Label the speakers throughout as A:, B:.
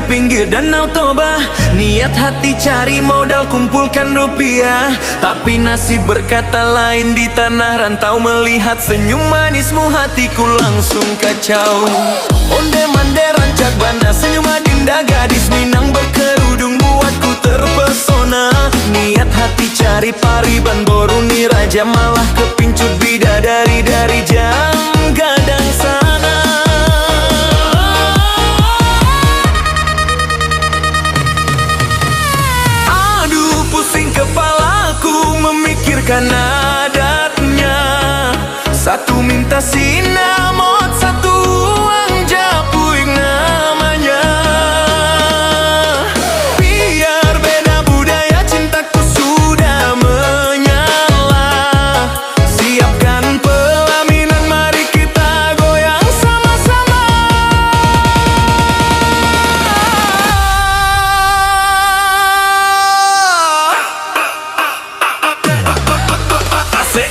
A: pinggir Danau Toba. Niat hati cari modal kumpulkan rupiah, tapi nasib berkata lain. Di tanah rantau melihat senyum manismu, hatiku langsung kacau. Onde mande rancak banda, senyum adinda gadis Minang berkerudung buatku terpesona. Niat hati cari pariban boruni raja, malah kepincut bidadari dari jam gadang sana. Aduh pusing kepalaku memikirkan adatnya. Satu minta sinamot, satu uang japuing namanya. Biar beda budaya cintaku sudah menyala. Siapkan pelaminan, mari kita goyang sama-sama. Asik.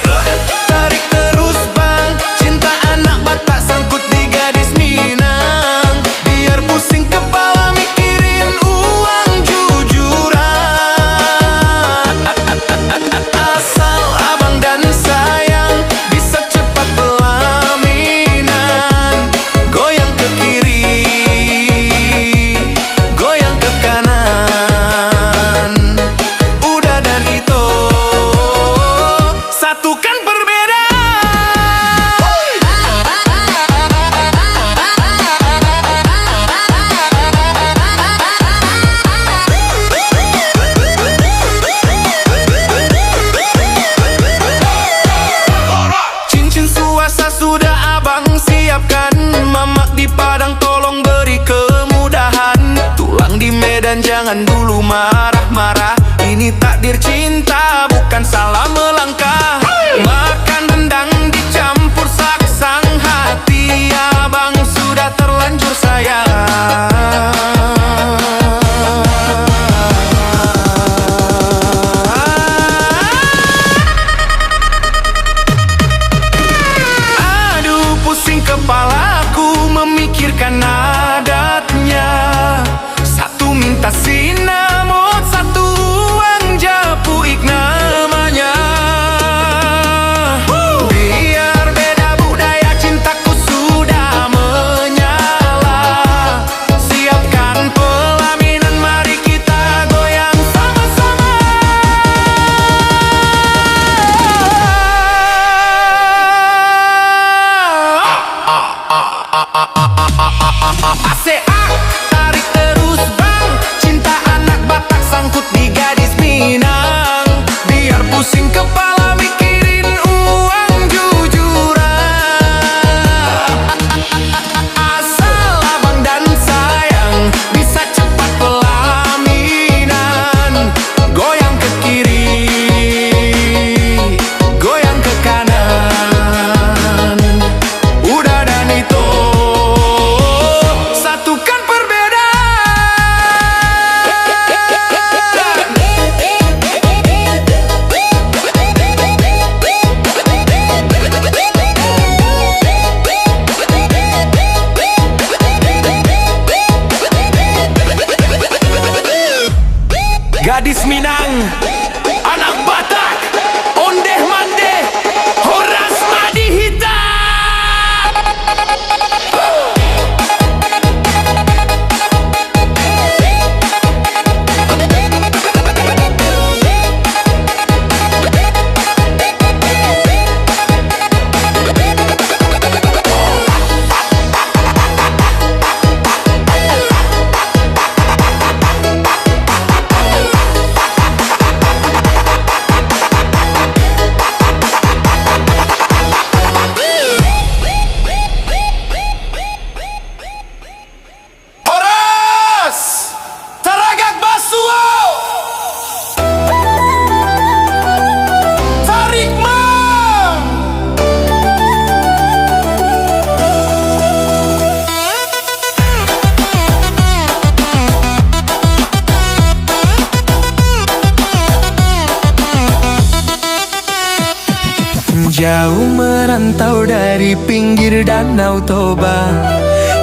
A: Tarik terus bang, cinta anak Batak sangkut di gadis Minang. Biar pusing kepala mikirin uang jujuran. Asal abang dan sayang bisa cepat pelaminan. Goyang ke kiri, goyang ke kanan. Udah dan itu satukan perbedaan. Cincin suasa sudah abang siapkan. Mamak di Padang tolong beri kemudahan. Tulang di Medan jangan dulu marah-marah. Ini takdir cinta bukan salah melangkah. Makan rendang dicampur saksang, hati abang sudah terlanjur sayang. Aduh pusing kepalaku memikirkan adatnya. Satu minta sinamot, satu uang japuik namanya. Biar beda budaya cintaku sudah menyala. Siapkan pelaminan, mari kita goyang sama-sama. Asik. Tarik terus bang, cinta anak Batak sangkut di gadis Minang. Biar pusing kepala mikirin uang jujuran. Asal abang dan sayang bisa cepat pelaminan. Goyang ke kiri, goyang ke kanan. Udah dan itu satukan perbedaan. Gadis Minang, anak Batak, ondeh mandeh, horas madi hitam. Jauh merantau dari pinggir Danau Toba.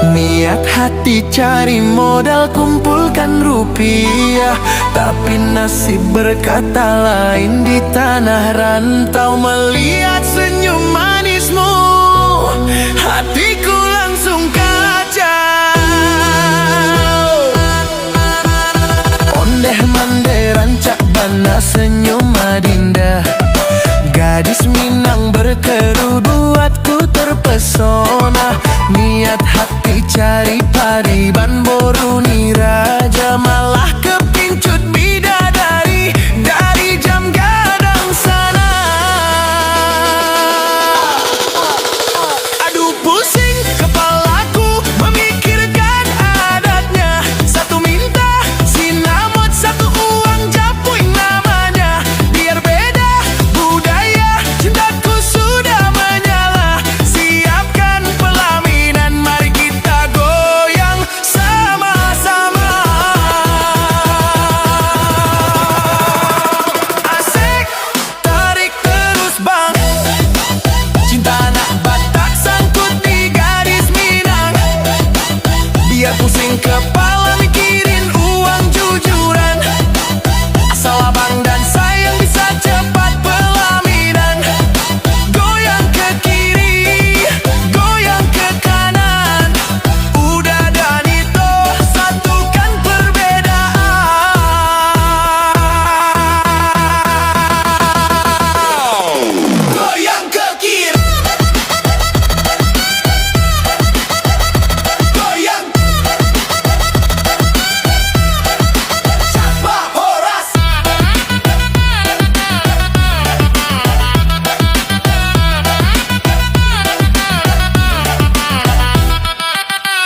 A: Niat hati cari modal kumpulkan rupiah, tapi nasib berkata lain di tanah rantau. Melihat senyum manismu, hatiku langsung kacau. Ondeh-mandeh rancak bana senyum adinda, gadis Minang berkerudung buatku terpesona. Niat hati cari pariban boruni raja, malah kepincut bidadari dari jam gadang sana. Aduh pusing kepalaku memikirkan adatnya, satu minta sinamot, satu uang japuing namanya. Biar beda budaya, cintaku sudah menyala. Siapkan pelaminan, mari kita goyang sama-sama. Asik, tarik terus bang, cinta anak Batak sangkut di gadis Minang. Biar pusing kepala mikirin uang jujuran, asal abang dan sayang bisa cepat pelaminan. Goyang ke kiri, goyang ke kanan, udah dan itu satukan perbedaan. Goyang ke kiri, goyang Siapa Horas.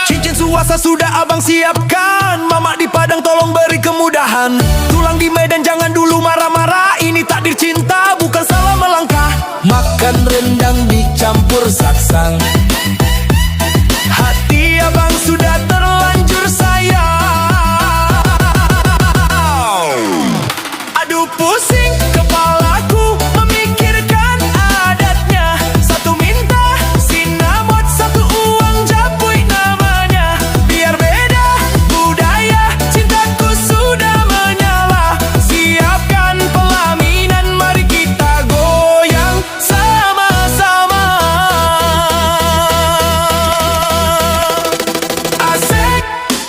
A: Cincin suasa sudah abang siapkan, mama di Padang tolong beri kemudahan. Tulang di Medan jangan dulu marah-marah, ini takdir cinta bukan salah melangkah. Makan rendang dicampur saksang, hati abang sudah terlanjur sayang. Aduh pusing kepalaku memikirkan adatnya, satu minta sinamot, satu uang japuing namanya. Biar beda budaya, cintaku sudah menyala. Siapkan pelaminan, mari kita goyang sama-sama. Asik,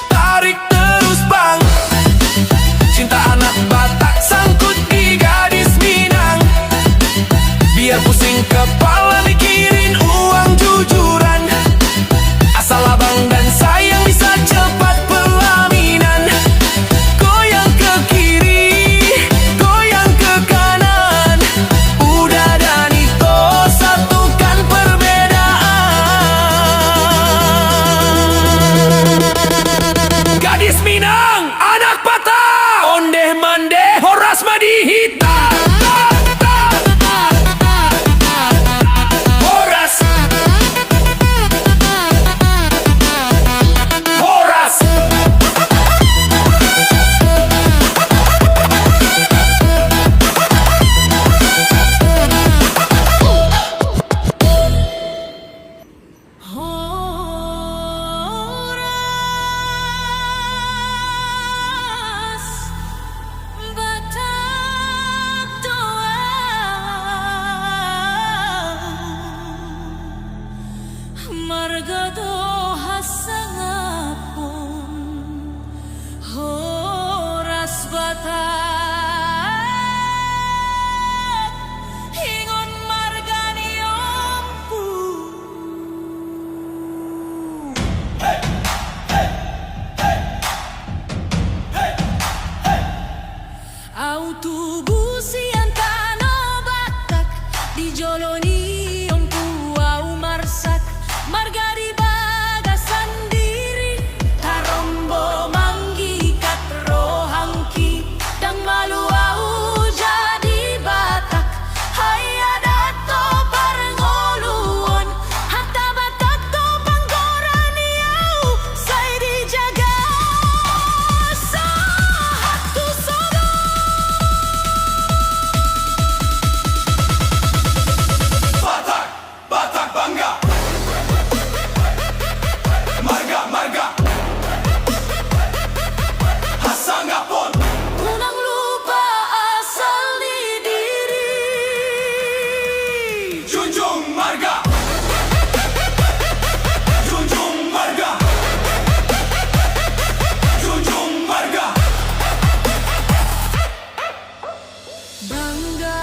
A: tarik terus bang, cinta anak Batak sangkut di gadis Minang. Biar pusing kepala mikirin uang jujuran, asal abang dan sayang bisa cepat pelaminan. Goyang ke kiri, goyang ke kanan, udah dan itu satukan perbedaan. Gadis Minang, anak Batak, ondeh-mandeh, Horas Madi Hitam. Horas, Horas.
B: Horas Batak doang, marga doha sangapun. Horas Batak ingon margani ampun. Autobusian tanah Batak dijoloni ompu au marsak, marga di bagasan diri tarombo manggikat rohangki dang malu au jadi Batak. Hayya dato parengoluon, harta Batak to panggorani au sai dijaga satu sogo.
A: Marga, Junjung Marga, Junjung Marga.
B: Bangga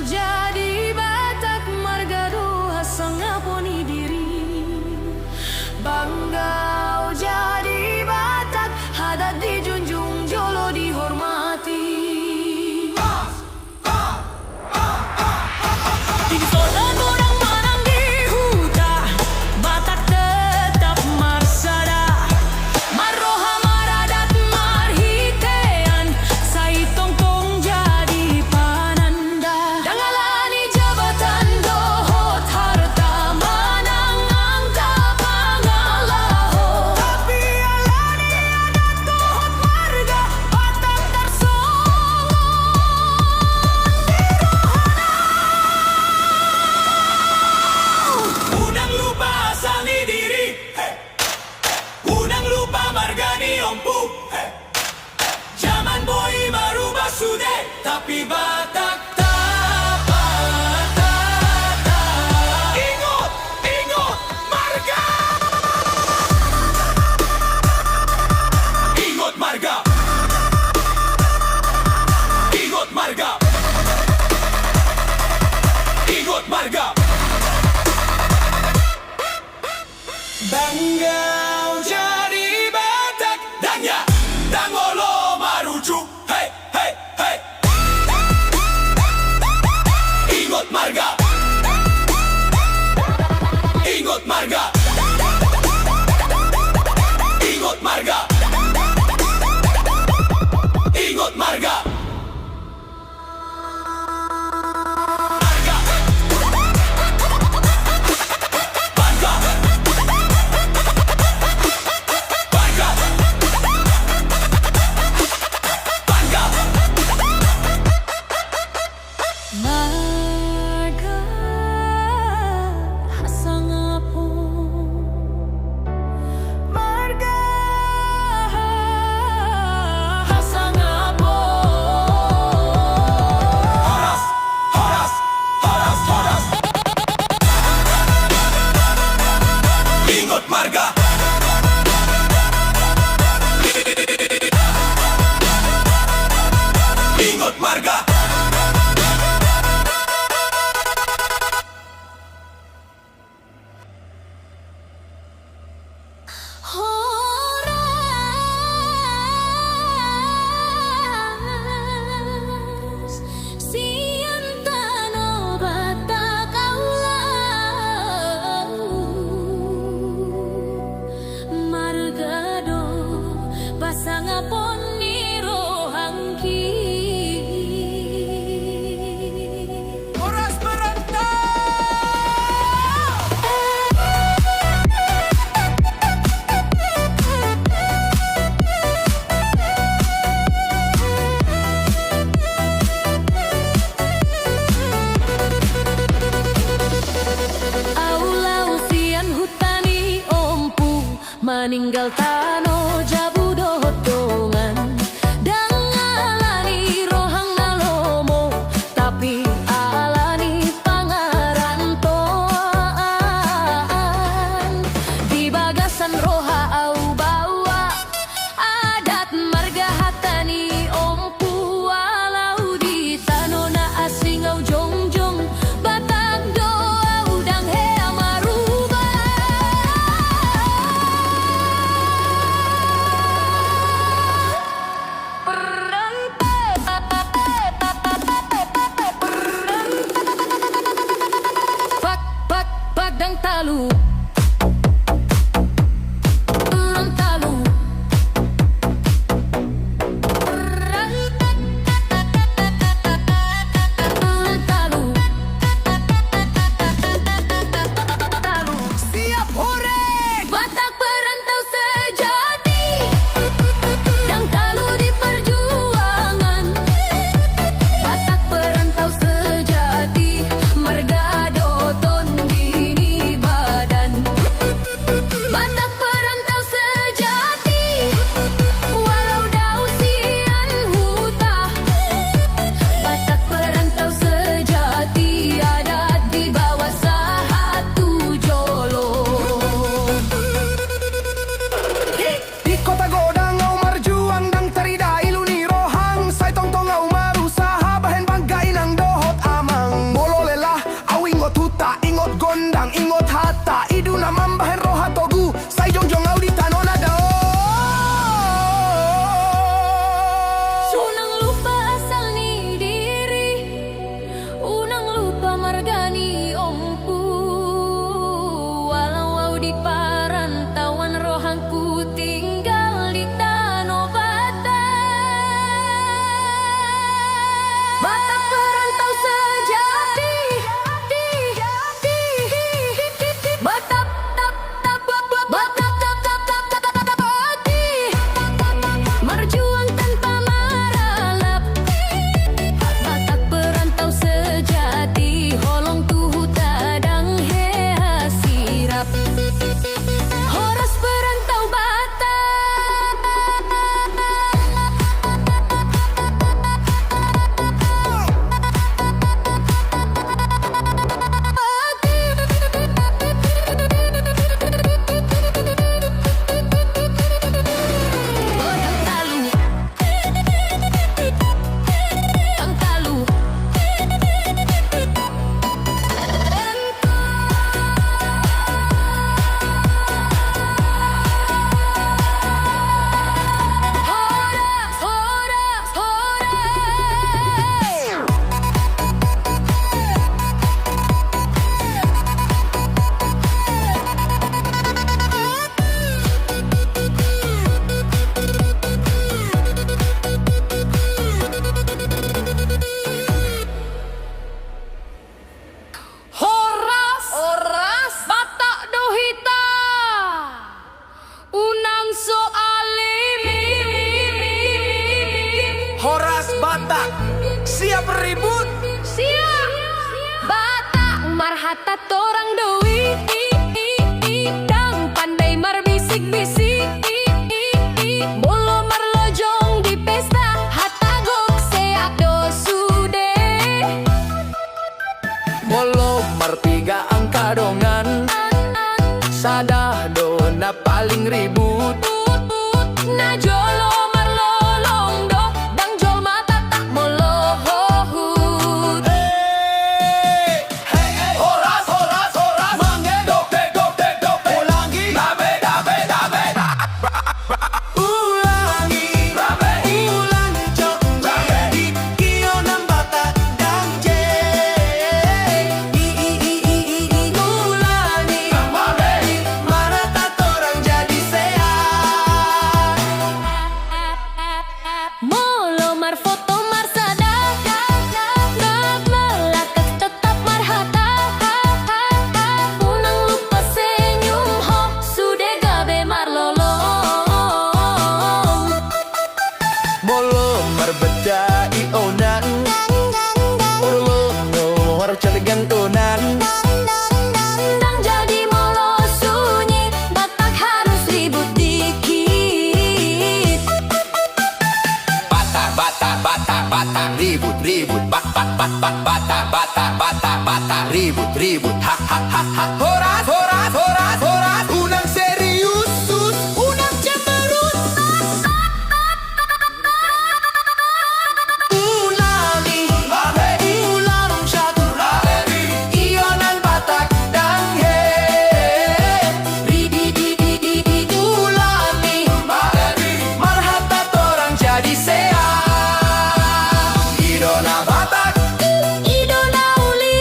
B: jadi Batak marga doa sangaponi diri. Bangga jadi Batak hadat dijunjung jolo dihormati. Di zona orang manang di huta Batak tetap marsada. Maroha maradat marhitean sai tongtong jadi pananda. Dangalani jabatan dohot harta manang angka pangalaho. Tapi alani adat dohot marga Batak tarsongon
A: Unang lupa asali diri, hey. Unang lupa margani ompu, hey. Zaman boy merubah sudah, tapi Batak tak patah. Ingat, ingat marga. Ingat marga. Ingat marga. Ingat marga. Bangga jadi Batak Danya Dangolo maruju Hey, hey, hey. Ingat marga. Ingat marga. Ingat marga. Ingat marga. Marga. Marga. Marga. Marga.
B: marga sangapon. Marga sangapon.
A: Horas, horas, horas, horas. Ingat marga. Ingat marga.
B: Horas sian tano Batak aulau. Margado pasangapon ni rohangki.
A: Horas berantau.
B: Aulau sian hutani ompu meninggal tano jabu dohodongan. Dangalani rohang nalomo tapi alani pangarantoan. Di bagasan roha au bawa adat marga hatani ompu walau di tanona asing au jongjong Batak doa udang hea maruba. Pak pak padang talu. Talu. Siap hore. Batak perantau sejati. Dang talu di perjuangan. Batak perantau sejati. Marga doton dini badan. berani ompu, walau di perantauan rohanku tinggal di Danau Batak. Batak perantau sejati, Batak berjuang tanpa merelap. Batak perantau sejati, holong tuhu tadang heha sirap. Horas perantau Batak. Horas Batak dohita unang soalim.
A: Horas Batak, siap ribut.
B: Siap. Batak marhata torang doi, dang pandai marbisik-bisik. Bolo marlojong di pesta, hatagok seak dosude.
A: Molo marpiga angka dongan, sadah dona paling ribut.
B: Na jolo marlolong do, dang jol mata tak molohut.
A: Horas, horas, horas, mange dope, dope, dope. Ulangi, dabe, dabe, dabe. Ulangi, dabe, ulangi, jok, dabe. Di kionan Batak dan je. Ulangi, dabe, mana tato orang jadi sehat.
B: Molo mar foto mar sadar, gak melakas tetap marhata. Unang lupa senyum ho, sude gabe marlolong.
A: Molo marbeda ionan, urlo no war caligan tonan.
B: Dang jadi molo sunyi, Batak harus ribut dikit.
A: Batak, Batak, Batak, Batak, ribut, ribut. Batak, Batak, Batak, Batak, Batak, Batak, ribut, ribut. Ha, ha, ha, ha. Horas, horas, horas, horas. Unang serius, sus. Unang cemerut. Ulangi, ularong syatu. Ionan Batak dan he. Ulangi, marhata torang jadi sehat. Idona Batak,
B: Idona uli,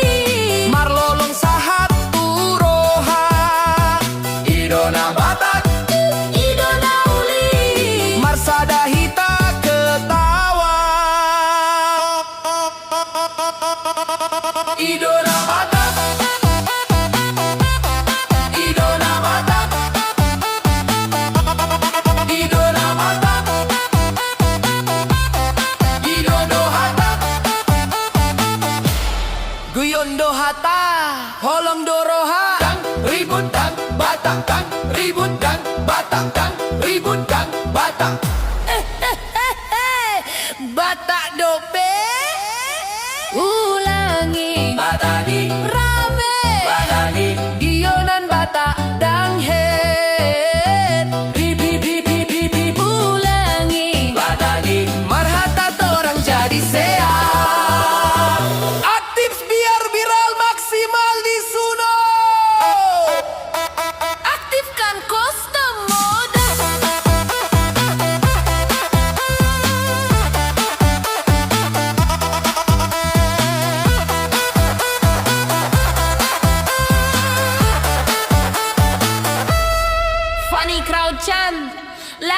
A: marlolong sahat turoha. Idona Batak,
B: Idona uli.
A: marsada hita ketawa. Idona Batak, Idona Batak, Idona Batak, Idono Hatak, Guyondo Hata, Holong Doroha. Dang, ribut dang, Batak dang, ribut dang, Batak dang, ribut dang, Batak. Batak dope,
B: Ulangi,
A: Batani,
B: rame,
A: Batani,
B: Gionan Batak dang het. Ulangi,
A: Batani, marhata torang jadi sehat. Aktif biar viral maksimal di Suno.
B: aktifkan custom mode.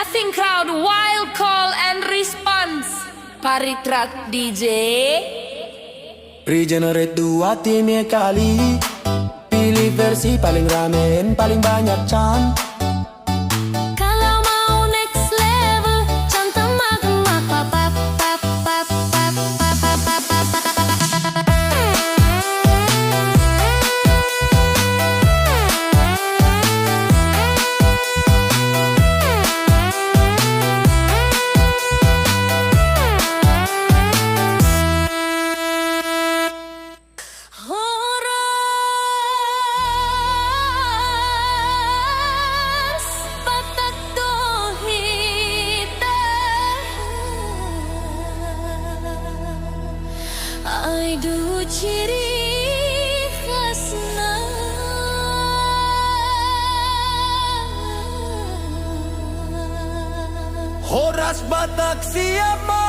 B: laughing crowd, wild call and response. Paritrak DJ.
C: Regenerate dua timnya kali. Pilih versi paling ramen, paling banyak can.
B: Kalau mau next level, contoh magemak pap pap pap pap pap pap pap pap pap. Aidu ciri khasna
C: Horas Batak siap marti.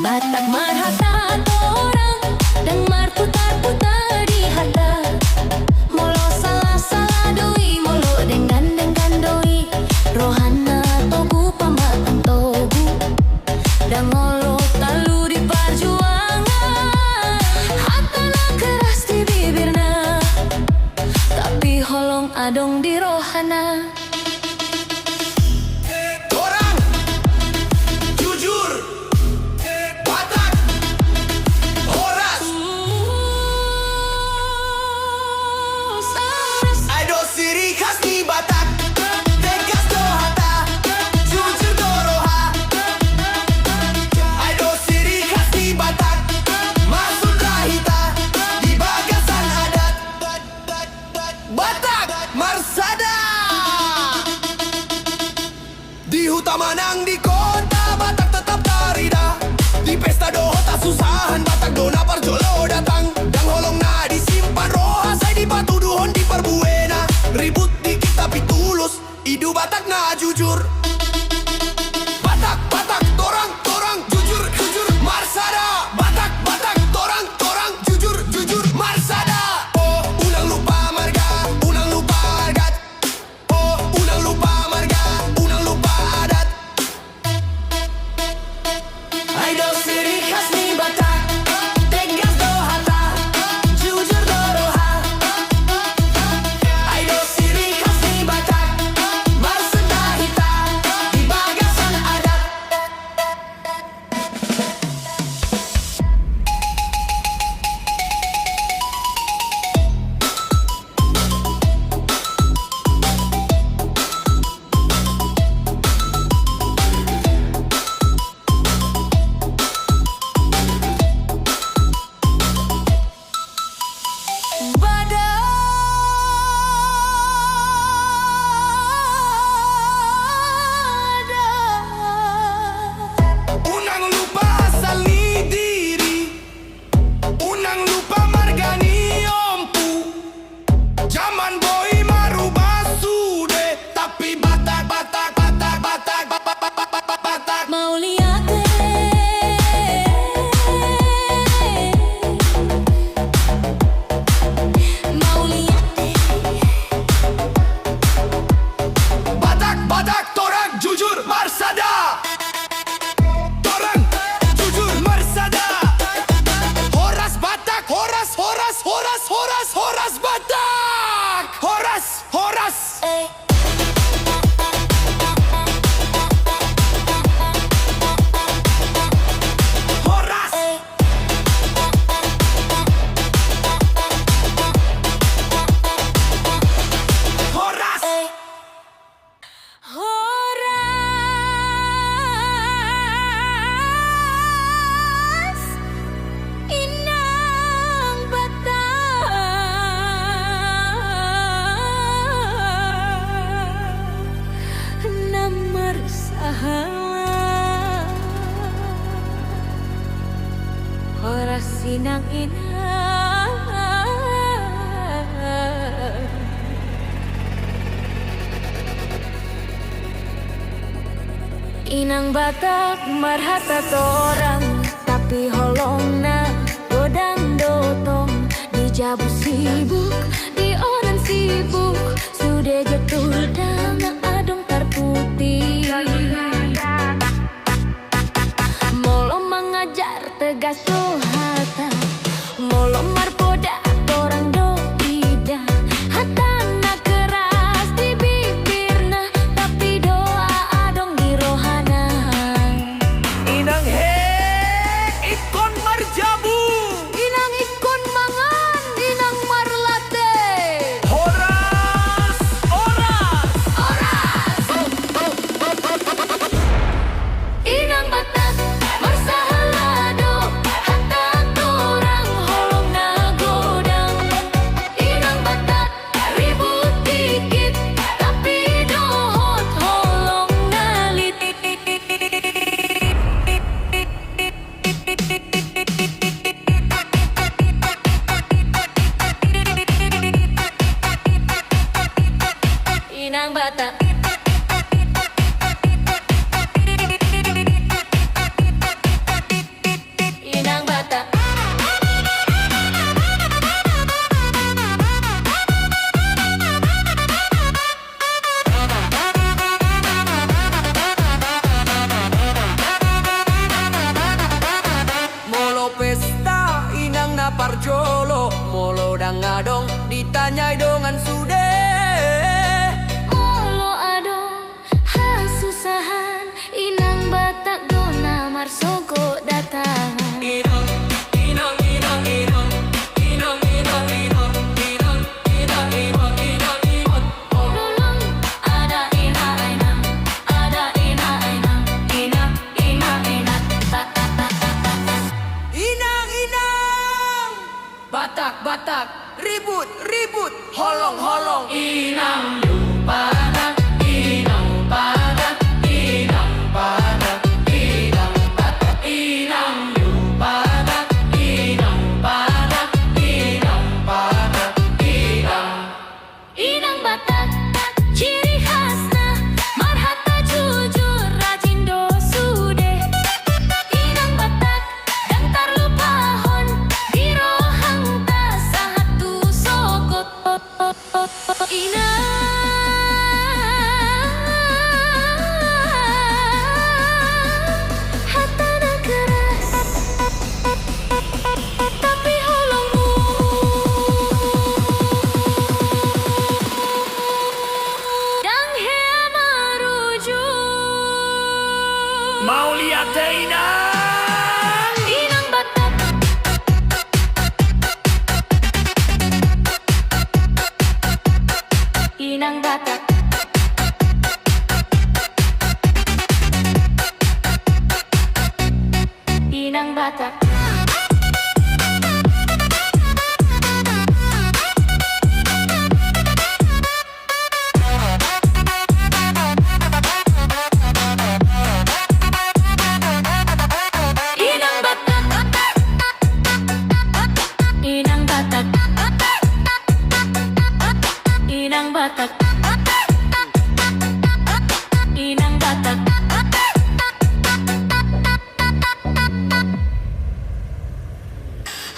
B: Batak marhata torang dan mar putar-putar di hata. Molo salah-salah doi, molo dengan doi. Rohana togu pambatan togu. Dan molo talu di perjuangan. Hatana keras di bibirna, tapi holong adong di rohana.
C: Orang jujur Batak Horas Aido ciri khas di Batak. Tegas do hata, jujur do roha. Aido ciri khas di Batak. Maksud rahita di bagasan adat. Batak Marsada. Di Hutamanang di kota Batak tetap tarida. Di pesta doho tak susahan Batak dona parjolo datang. Dang holong na disimpan roha saya di batu duhon di perbuena. Ribut dikit tapi tulus, idu Batak na jujur. Batak, Batak, torang, torang, jujur, jujur, Marsada. Batak, Batak, torang, torang, jujur, jujur, Marsada. Oh, ulang lupa marga, ulang lupa adat. Oh, ulang lupa marga, ulang lupa adat. Aido ciri khas ni Batak.
B: inang-inang. Inang Batak marhata torang, tapi holongna godang dotong. Di jabu sibuk, di orang sibuk, sudah jatuh dang adong terputih. Molo mengajar tegas hata, molo marpoda torang do ida. Hatana keras di bibirna, tapi doa adong di rohana.
A: Inang ikon marjabu,
B: Inang ikon mangan, inang marlate.
A: Horas,
B: Inang Batak marsahalado, hatta torang holong nagodang. Inang Batak ribut dikit, tapi dohot holong nalit. Inang Batak. Inang Batak.
D: Molo pesta inang na parjolo, molo dangadong ditanyai dongan sude.
B: Molo adong hasusahan, Inang Batak dona marsogo datang.
D: Inang, inang, inang, inang, inang, inang, inang, inang, inang, inang, inang, inang.
B: Lulung ada inang, ada inang, inang, tak tak tak tak tak.
D: Inang, inang, Batak, Batak, ribut, ribut, holong, holong. Inang Batak, inang Batak, inang Batak, inang Batak, inang Batak, inang Batak, inang Batak, inang.
B: Inang Batak, ciri khasna marhata jujur rajin do sude. Inang Batak dantar lupahon di rohang ta sahatu sokot. Inang hatana keras, tapi holongmu dang hea maruju.
A: mau lihat teh Inang.
B: Inang Batak. Inang Batak. Inang Batak. Inang Batak. Inang Batak. Inang Batak. Inang Batak.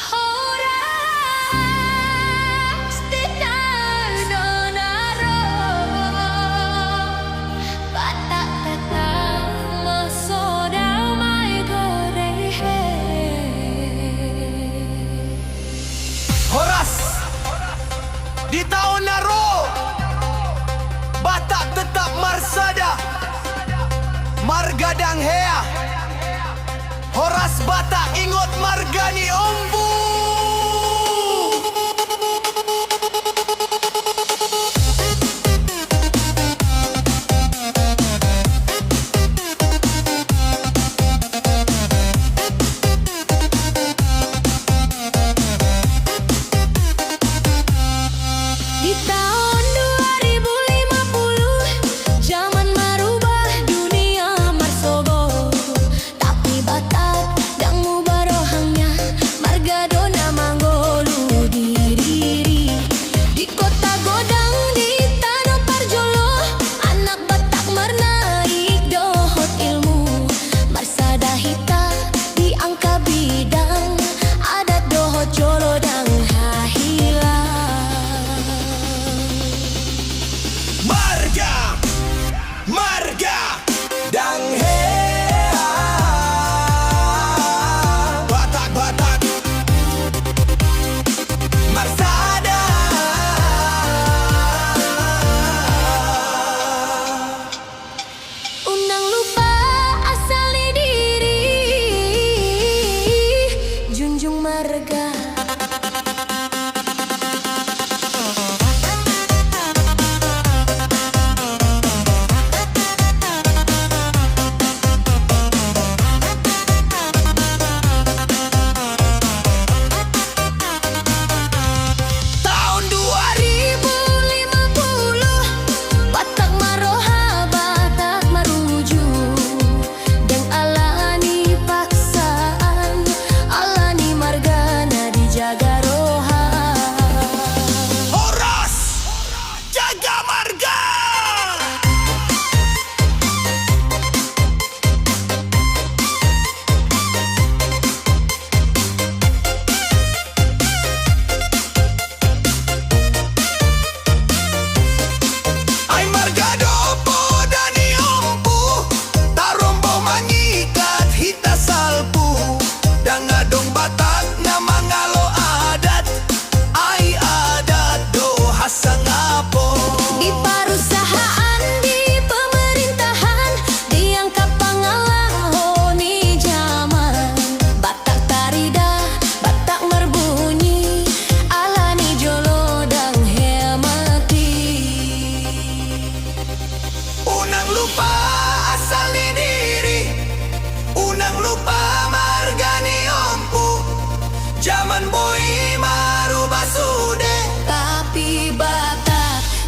B: Horas di tanonaro, Batak tetap mesodau mai gorehe.
C: Horas di tahun Naro, Batak tetap marsada, margadang hea. Horas Batak ingot margani ombu.
B: Di tahun 2050, zaman merubah dunia marsogo. Tapi Batak dang mubarohangnya, marga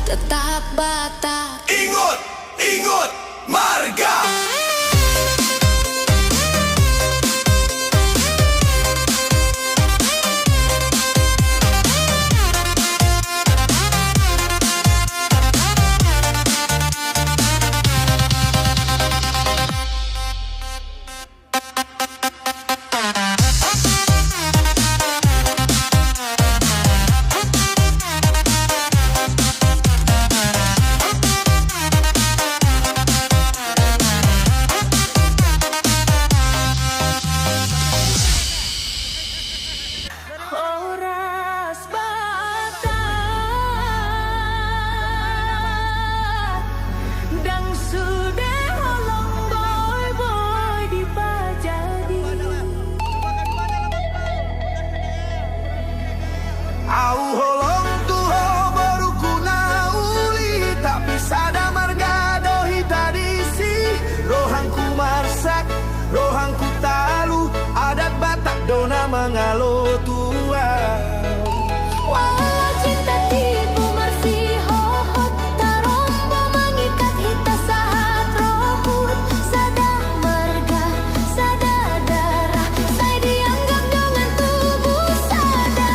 B: tetap Batak.
C: Ingut, ingut, marga.
B: Horas Batak dang sudah holong boy dipajadi.
C: Au holong tuho baru kuna uli, tapi sada marga dohi tradisi. Rohangku marsak, rohangku talu, adat Batak dona mangalo tua.
B: Walau cinta tipu masih hohot, tarombo mengikat hita saat rohut. Sada marga, sada darah, saya dianggap dengan tubuh sada.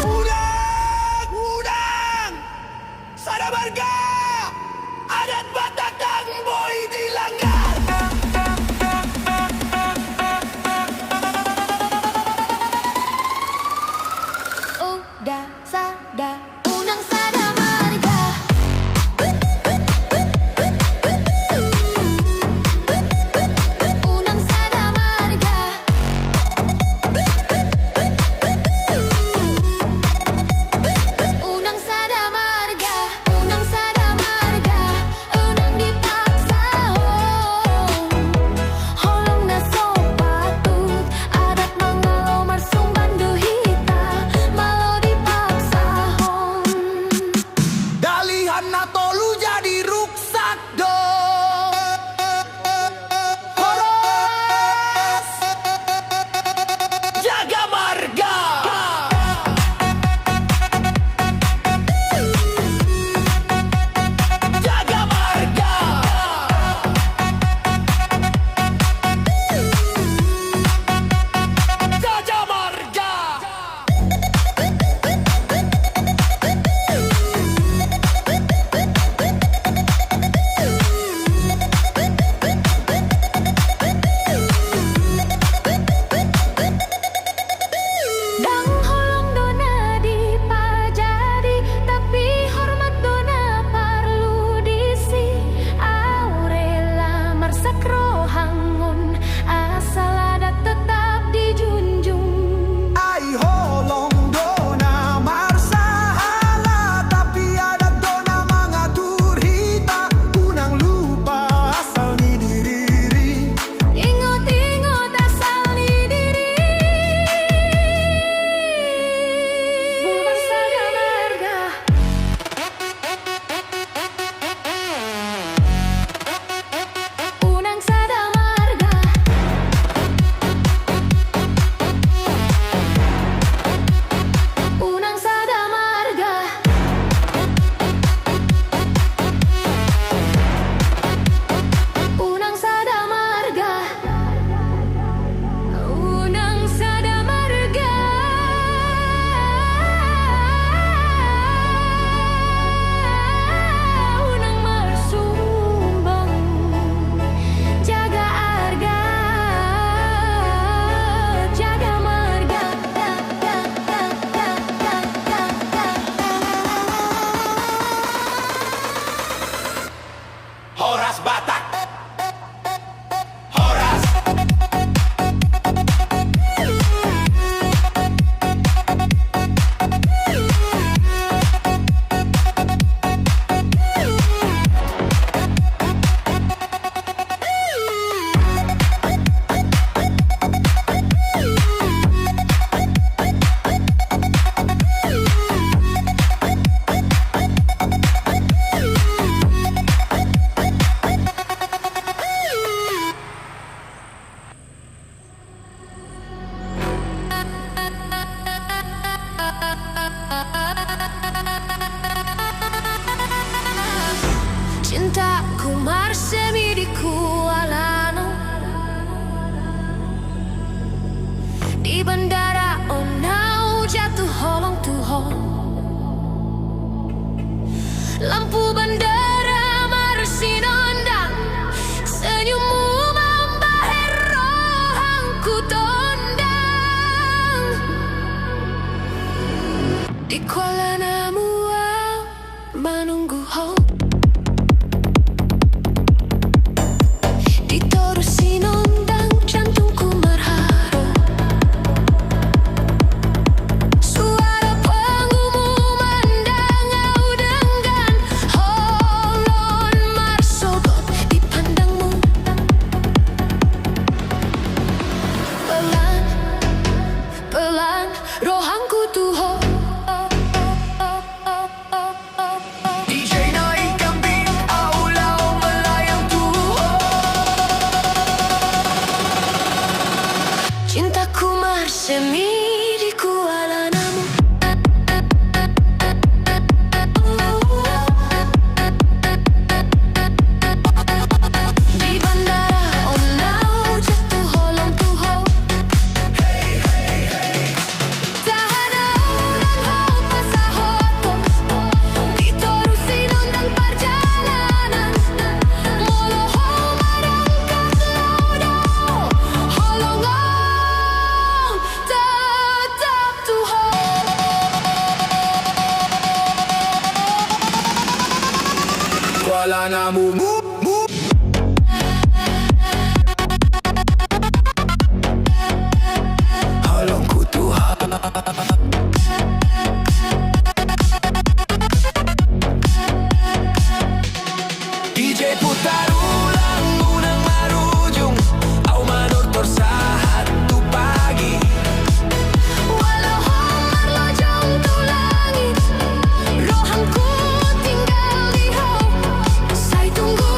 C: Udang, udang, sada marga, adat Batak kang boy dilanggar.
B: Udah sada, unang sada marga. Unang sada marga. Unang sada marga. Unang sada marga. Unang dipaksa holong na sopatut, adat mangalo marsumban duhita, malo dipaksa
C: Dalihan na tolu jadi ruksak do. Horas, jaga marga. Jaga marga. Jaga marga.
B: dang holong dona dipajadi, tapi hormat dona perlu disi. Aurela marsak rohangun, asal adat tetap dijunjung.
C: Ai holong dona marsahala, tapi adat dona mengatur hita. Unang lupa asal ni diri.
B: Ingot-ingot asal ni diri. Di Kuala Namu menunggu ho. Diterusi nondang jantungku marharo. Suara pengumuman dangau dengan holon marsogot dipandangmu. Pelan, pelan rohanku tuh ho.
C: DJ naikkan beat, aulau melayang tuho.
B: Cintaku marsemi di Kuala Namu. Di bandara Onau jatuh holong tuho. Tahanau dan ho pasahoto. Diterusi nondang perjalanan. Molo ho marangkat laudau. Holongong tetap tuho.
C: Kuala Namu Halongku Tuhan. DJ putar ulang gunang marujung, au manutur satu pagi.
B: Walau ho marlojong tu langit, rohanku tinggal di ho. Saya tunggu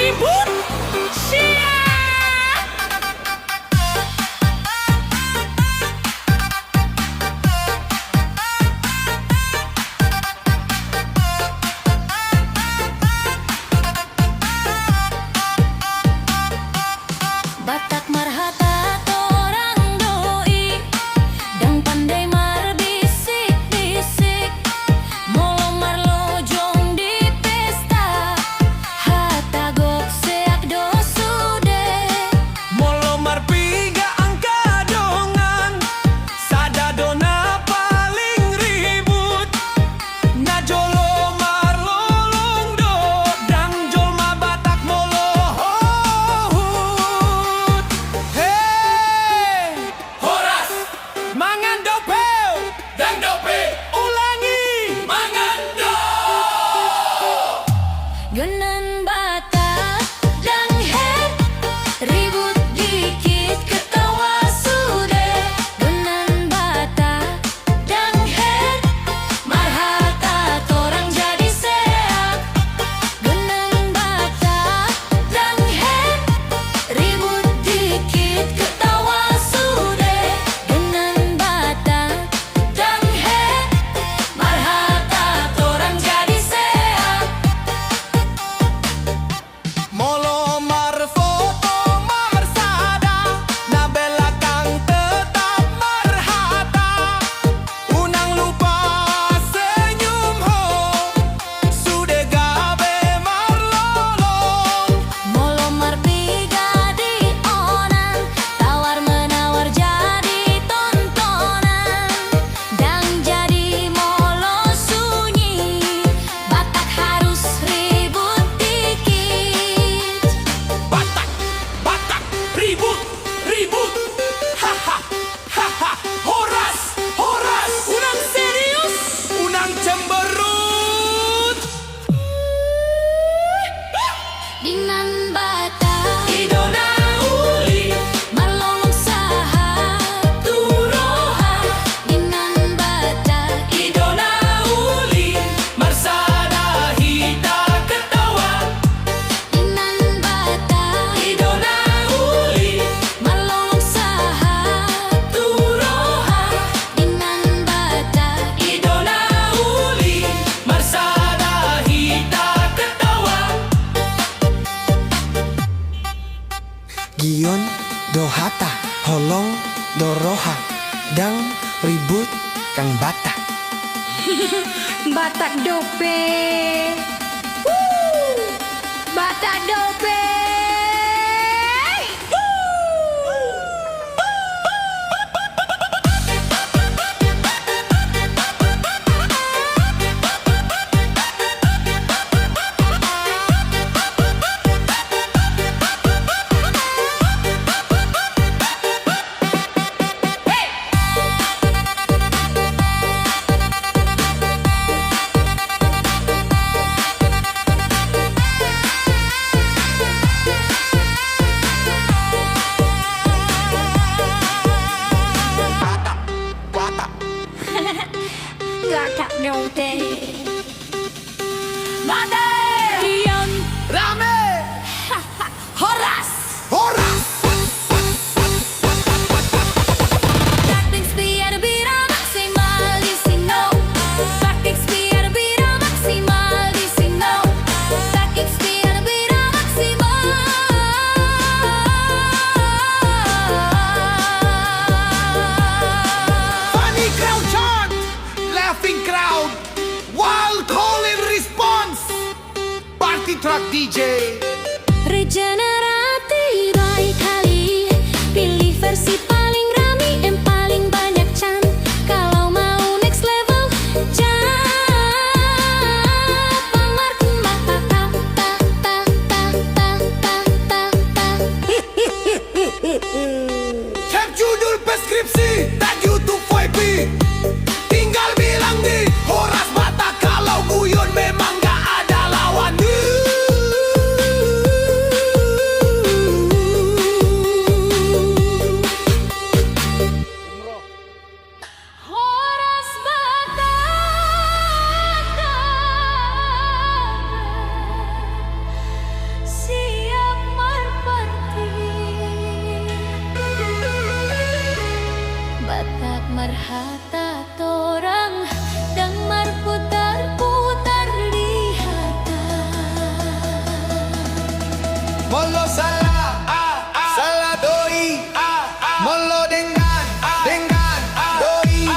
B: ribut. Siap. Batak marhata torang doi, dang pandai marbisik-bisik, molo marlojong di pesta, hata gok seak do sude.
A: Molo marpiga angka dongan, sada dona paling ribut. Na jolo marlolong do, dang jolma Batak molo hohut. Hey,
D: Horas,
A: mangan dopeu,
D: dang dope,
A: ulangi.
D: mangando.
B: Genan Batak dang head, ribut dikit ketawa sude. Genan Batak dang head, marhata torang jadi seak. Genan Batak dang head, ribut dikit ketawa sude. Genan Batak dang head, marhata torang jadi seak.
A: Molo marfoto marsada, na belakang tetap marhata. Unang lupa senyum ho, sude gabe marlolong.
B: Molo marpiga di onan, tawar menawar jadi tontonan. Dang jadi molo sunyi, Batak harus ribut dikit.
A: Batak, Batak, ribut, ribut. Haha, haha, horas, horas. Unang serius, unang cemberut.
B: Dinan Batak
D: Idona uli,
B: marlolong saha turoha. Dinan Batak
D: idona uli, marsada hita ketawa.
B: Dinan Batak
D: Idona uli,
B: marlolong saha
D: turoha.
B: Dinan Batak
D: Idona uli, marsada hita ketawa.
E: Gion dohata holong doroha dang ribut kang Batak.
B: Batak dope. Batak dope. Batak dope. Batak. Diam.
C: Rame,
B: Horas.
C: horas.
B: Tactics biar bira maksimal di sino. Tactics biar bira maksimal di sino. Tactics biar bira maksimal.
C: Funny crowd chant, laughing crowd, wild call and response. Party truck DJ.
B: Regenerati baik kali, pilih versi paling rami yang paling banyak can. Kalau mau next level, Japang markemah pa pa pa pa pa pa pa pa pa.
C: Cek judul preskripsi, tag YouTube FYP. Tinggal bilang di Horas Batak, kalau guyon memang gak ada lawan.
B: Horas Batak, si marhata torang dan marputar-putar di hata.
C: Molo salah, salah doi, molo dengan doi.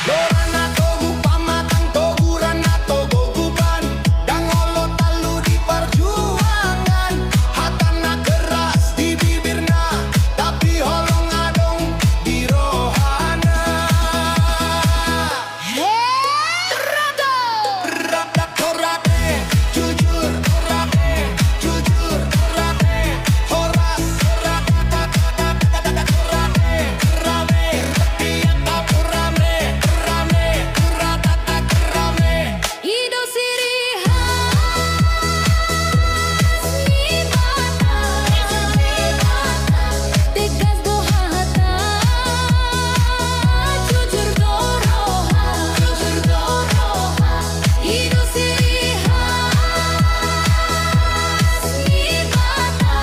C: Lorana togu pamatang togu rana togu bukan, dan olo talu di perjuangan. Hatana keras di bibirna, tapi holong adong di rohana. Rada korate, jujur korate, jujur korate, horas korate, rame, tiap tapu rame, ratata rame.
B: Ido siriha snibata, tegas do hata, jujur do roha, Ido siriha snibata,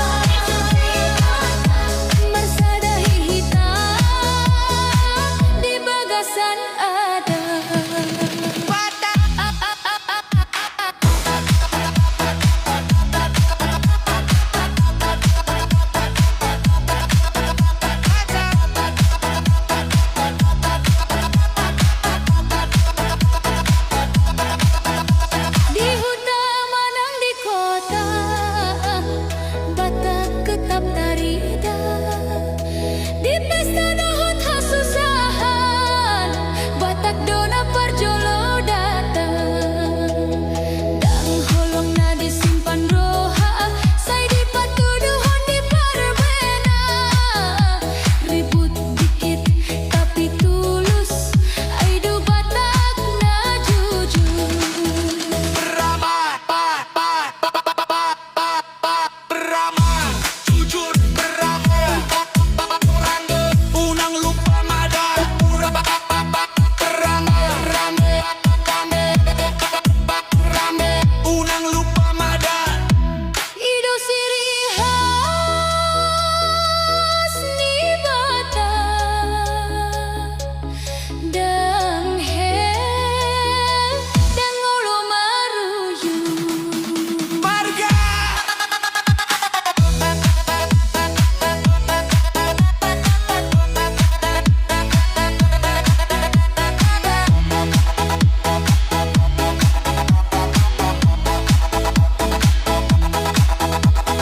B: mersadahi hitam di bagasan ada. Di hutan manang di kota, Batak ketap tarida. Di pesta dahut hasusahan, Batak dona parjolo datang. Dang holong na disimpan roha, say di patuduhon di parbena. Ribut dikit tapi tulus, aidu Batak na jujur.
C: Beramal, jujur beramal, unang lupa mada, rame, unang lupa mada.
B: Ido siriha snibata, dang hel dang olo maruju.
C: Marga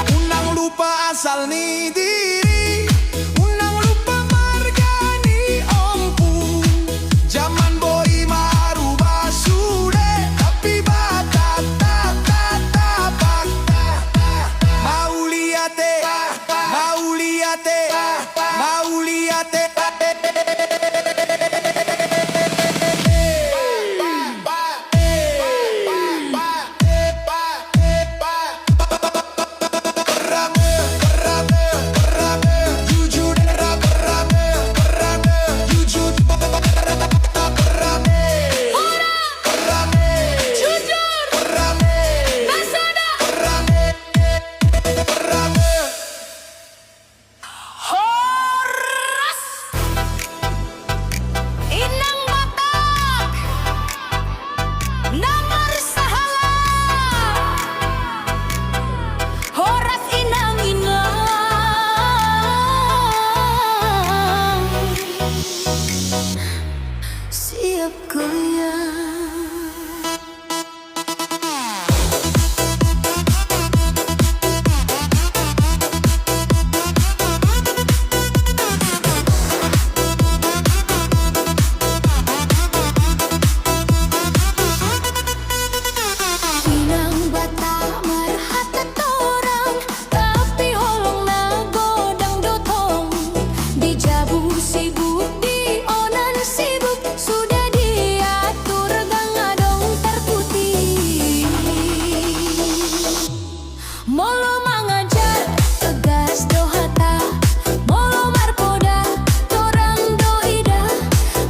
C: unang lupa asal ni diri, unang lupa marga ni ompu. Zaman boy marubah sudah, tapi Batak tapak. Mau lihat jujur
B: Inang Batak Namar sahala Horas inang siap goyang. Inang Batak marhata torang, tapi holong na godang dotong. Di jabu sibuk, di onan sibuk, sudah diatur gang adong terputih. Molo mangajar, tegas do hata, molo marpoda, torang do ida.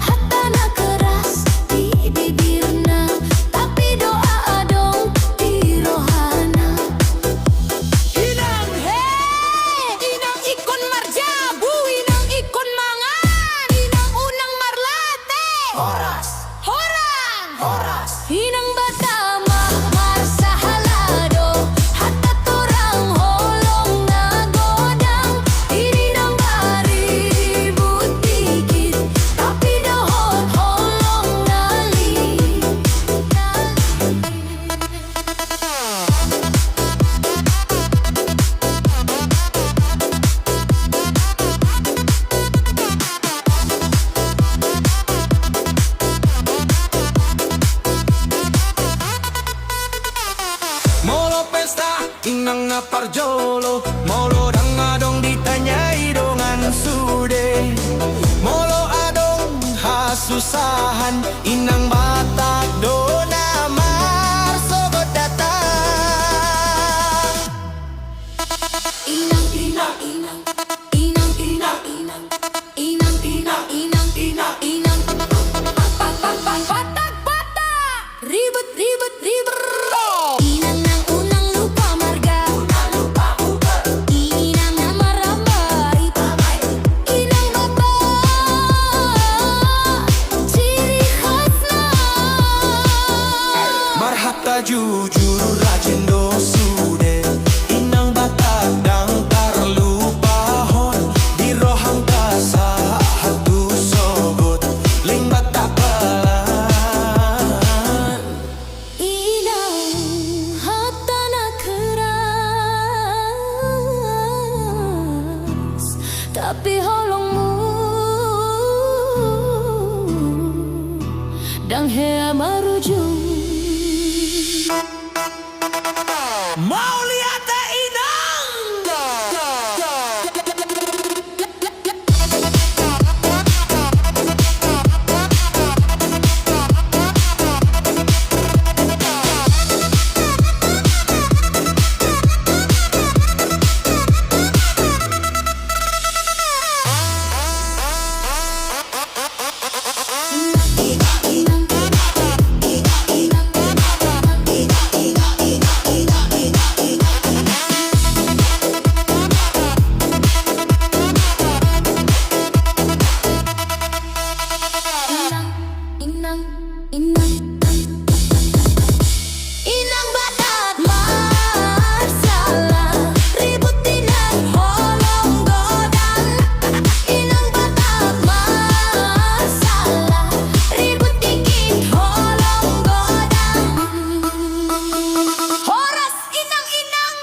B: Hata na keras di bibirna, tapi doa adong di rohana. Inang ikon marjabu, inang ikon mangan.
C: parjolo molo dang adong ditanyai dongan sude molo adong hasusahan inang Batak dona marsogot datang
B: Inang, inang, inang, inang, inang, inang, inang, inang, inang, inang, inang, Batak, Batak, ribet, ribet, ribet. Inang nang unang lupa marga, inang na maramai, inang Batak, ciri khasna.
C: marhata jujur rajin dosude inang Batak dang tarlupahon di rohang kasa hatu sogot ling Batak pelan
B: Inang hatana keras, tapi holongmu dang hea marujung.
C: mau lihat teh inang
B: Inang, inang, inang Batak masalah ribut inang holong godang. Inang Batak masalah ribut dikit holong godang. Horas inang, inang.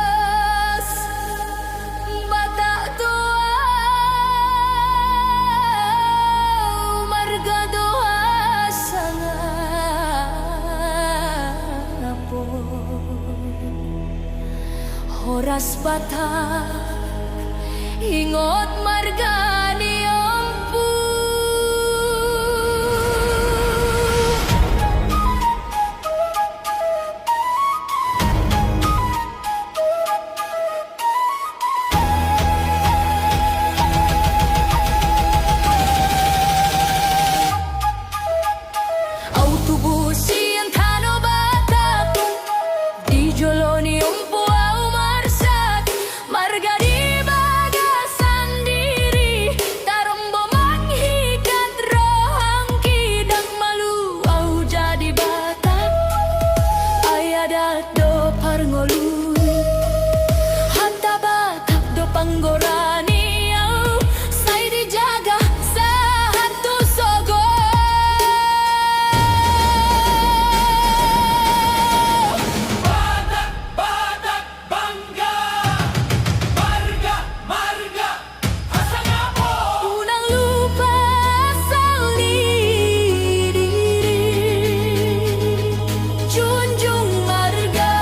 B: Horas Batak tua marga doa sangapun Horas Batak ingot marga niompu autobus yang kano Batak di joloni umpu au marsat marga di bagasan diri tarombo manghikat rohang kidang malu au jadi Batak ayadat do parngolui hatta Batak do panggorani au sai dijaga sahatu sogo
D: Batak bangga, marga marga Hasangapo.
B: unang lupa sali diri junjung marga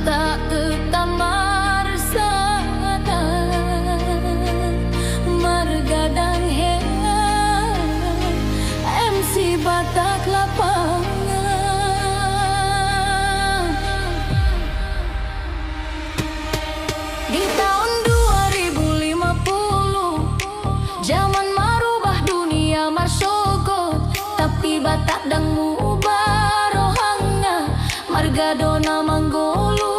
B: Batak tetap marsana margadang hean MC Batak lapangan. Di tahun 2050 zaman marubah dunia marsogot, tapi Batak dang mubah rohanga. Margadona manggolu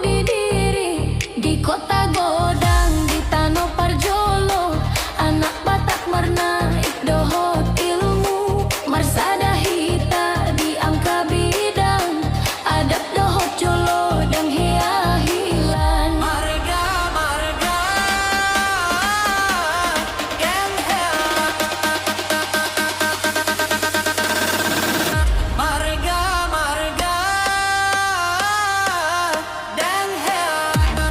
B: di diri di kota Godang di Tano Parjolo. Anak Batak marnaik dohot ilmu marsada hita di angka bidang adat dohot jolo dan hea hilan.
D: Marga, marga, yang hebat. Marga, marga, dan hebat.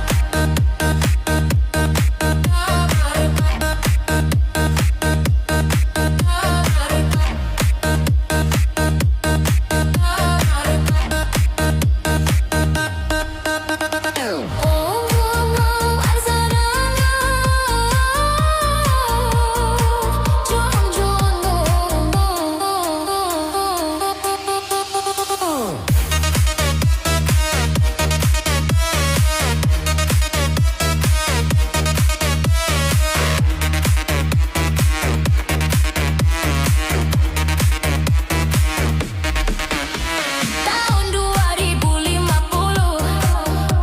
B: Tahun 2050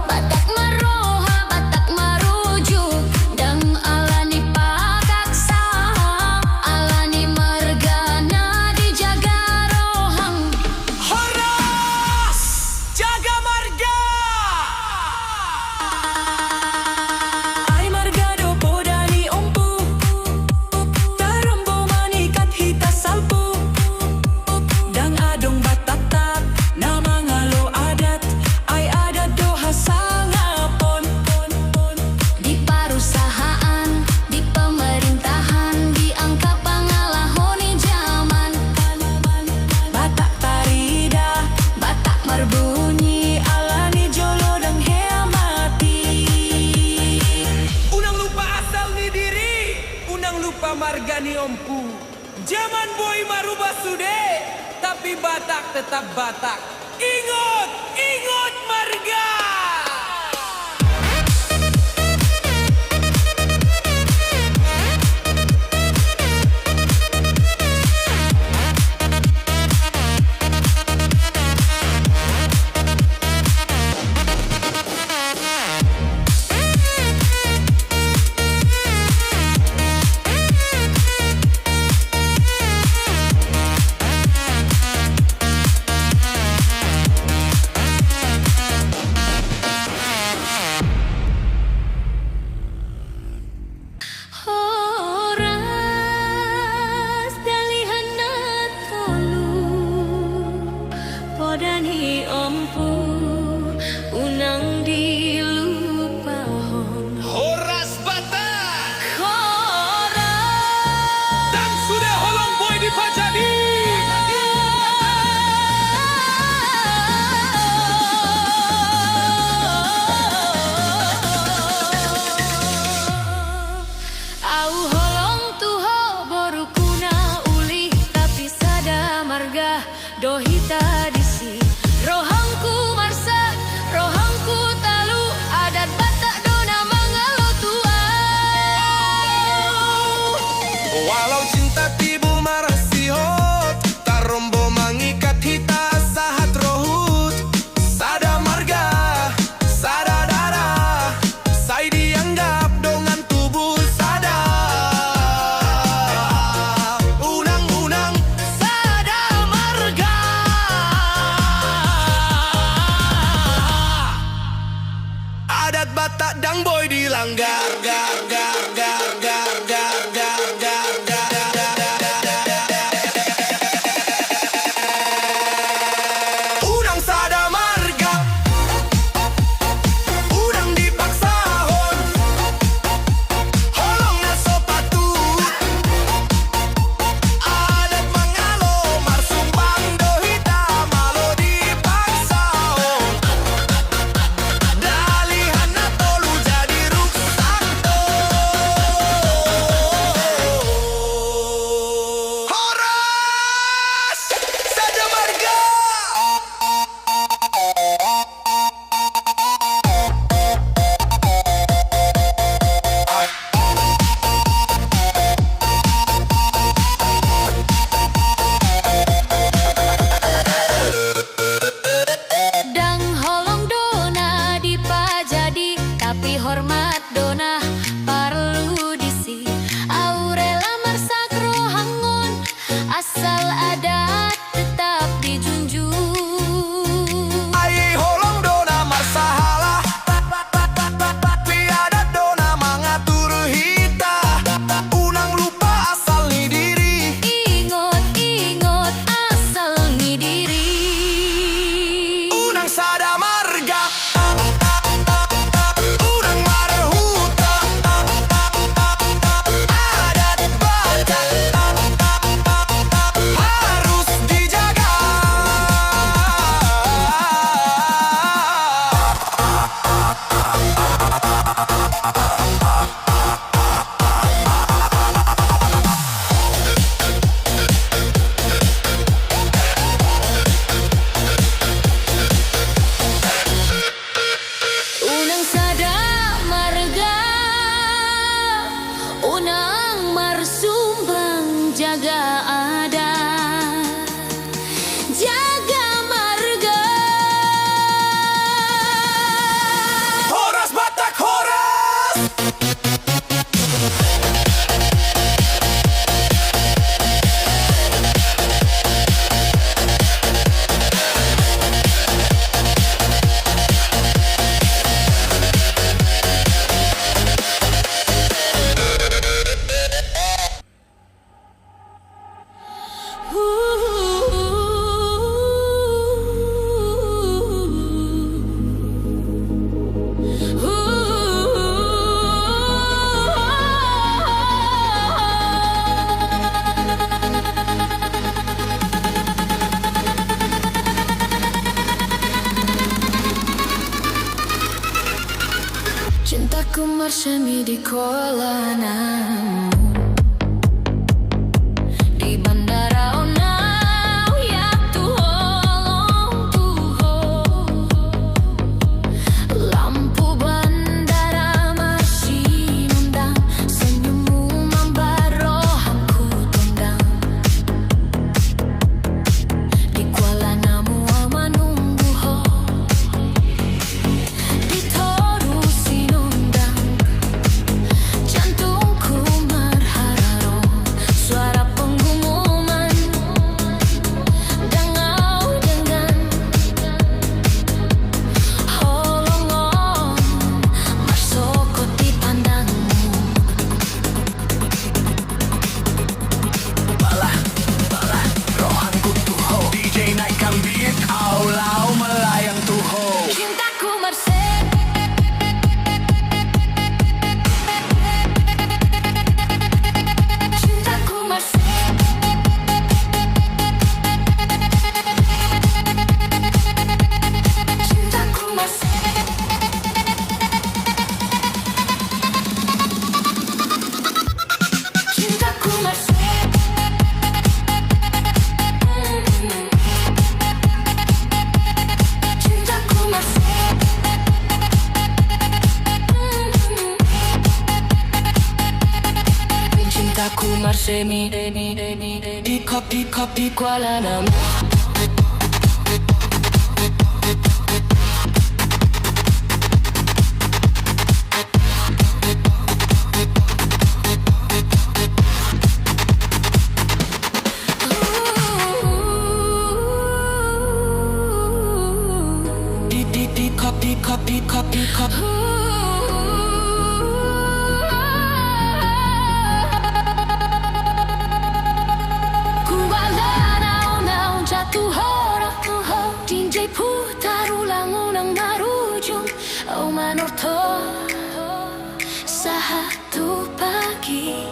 B: Batak maroha, Batak marujuk dan alani pakaksa, alani margana dijaga rohang.
C: Horas! Jaga marga!
D: Ai marga do podani ompu, tarombo manikat hita salpu, dang adong Batak na mangalo adat, ai adat do hasangapon.
B: Di perusahaan, di pemerintahan, di angka pangalahoni zaman.
D: Batak tarida,
B: Batak
D: marbunyi alani jolo dang hea mati.
C: Unang lupa asal ni diri, unang lupa marga ni ompu. Zaman boy marubah sude, tapi Batak tetap Batak. Ingat, ingat marga!
B: Horas dalihana tolu podani ompu unang dilupahon.
C: Horas Batak!
B: Horas
C: Dan sudah holong boy di Pajadi!
B: au holong tuho boru kuna uli tapi sada marga dohita disi rohangku marsa rohangku talu adat Batak dona mangalo tua.
C: Walau cinta tibu marasihot, tarombo mangikat hita sahat rohut. Sada marga, sada darah, sai dianggap dengan tubuh sada. Unang-unang sada marga. Adat Batak dang boy dilanggar, gar, gar, gar, gar, gar, gar, gar, gar, gar, Unang sada marga, unang dipaksa hon, holong na sopatu, adat mangalo marsumbang dohita malo dipaksa hon.
B: Cintaku bersemi di kolam namun di bandara, oh now ya Tuhan, lampu bandara masih nundang, senyummu membuat rohanku tendang. Di Kuala Namu menunggu ho, diterusi nundang, jantungku merhararo suara pengumuman dengau dengan holongon marsokot di pandangmu.
C: Rohanku tuh ho, DJ naikkan beat, aulau melayang tuh ho.
B: Cintaku merse, cintaku merse, cintaku merse, cintaku merse. Cintaku merse, cintaku merse di kop di Kuala Namu. Di kop. Kuala Namu jatuh hora, DJ putar ulang marujung, oh manorto satu pagi.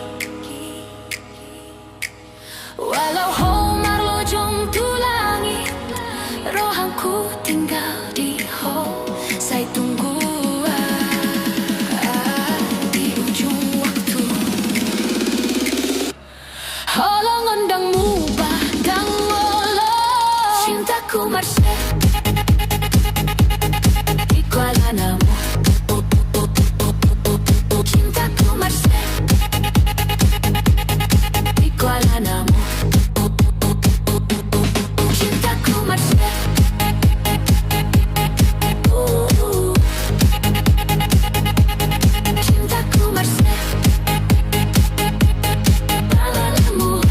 B: Walau homar lojong tulangi, rohanku tinggal di ho. Saya tunggu di ujung waktu. Holongan dang mubah dang ngolo, cintaku merse di Kuala Namu. Cintaku merse di Kuala Namu. Cintaku merse. Cintaku merse padamu.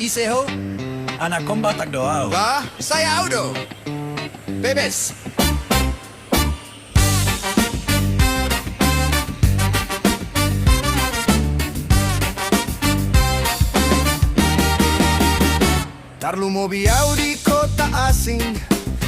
F: Iseho, anak kombat tak doa.
C: Wah, saya Audo. Bebes. Tarlu mau biau di kota asing,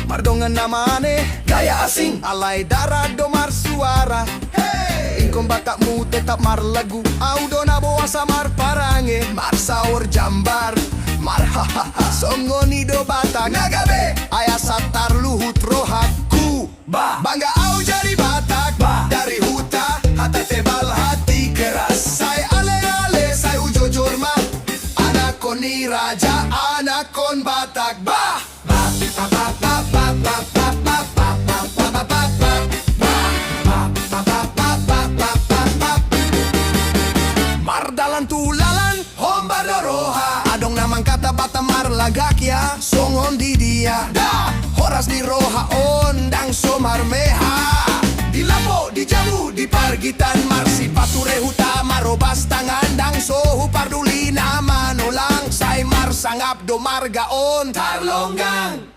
C: mardongan namane gaya asing, alai darah domar suara. Hey, ingkong batakmu tetap mar lagu, Audo na bawa samar parange, mar saur jambar, mar hahaha, songoni do batak nagabe, ayah satar luhut rohaku, bangga au jadi batak, dari huta, hati tebal hati keras, saya ale-ale, saya ujo jorma, anak koni raja, anak kon batak, mardalan tulalan, hombar doroha, adong namang kata bata marlagak ya, songon di dia, horas di roha ondang somar meha, di lapo, di jamu, di pargitan, marsi pature huta, marobas tangan, dang sohu parduli nama nolang, say mar sangap do marga on tarlonggang.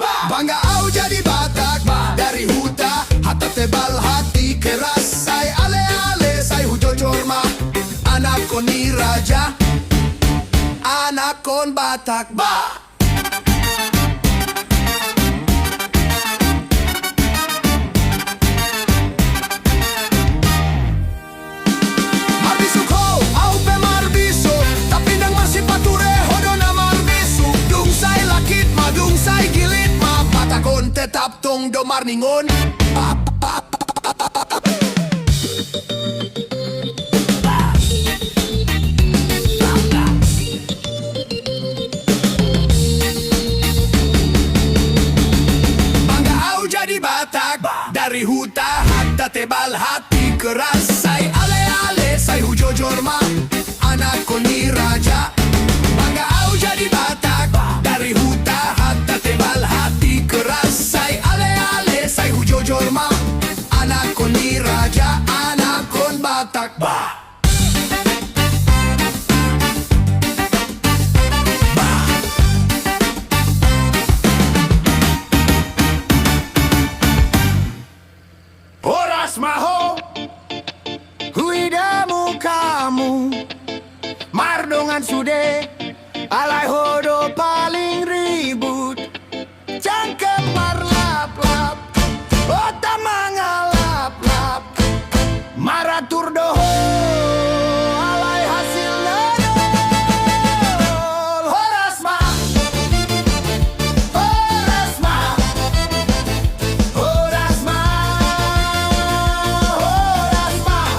C: Bangga au jadi batak, dari huta, hata tebal hati keras, say ale-ale, say hujo corma, anak kon ni raja, anak kon batak, Marbisuk ho, au pe marbiso, tapi nang masih pature hodo nama do marningon. Bangga au jadi Batak, dari huta hatta tebal hati keras. Say ale-ale, say hujo jorma, anak koni raja. Bangga au jadi Batak, dari huta hatta tebal hati keras. Say ale-ale, say hujo jorma, anak koni raja, anak kon Batak. Horas maho, huidamu kamu, mardongan sude, alai hodo paling ribut, cangkem marlap-lap, otak mangalap-lap, maratur doho, alai hasil nadol. Horas mah, horas mah, horas mah, horas mah,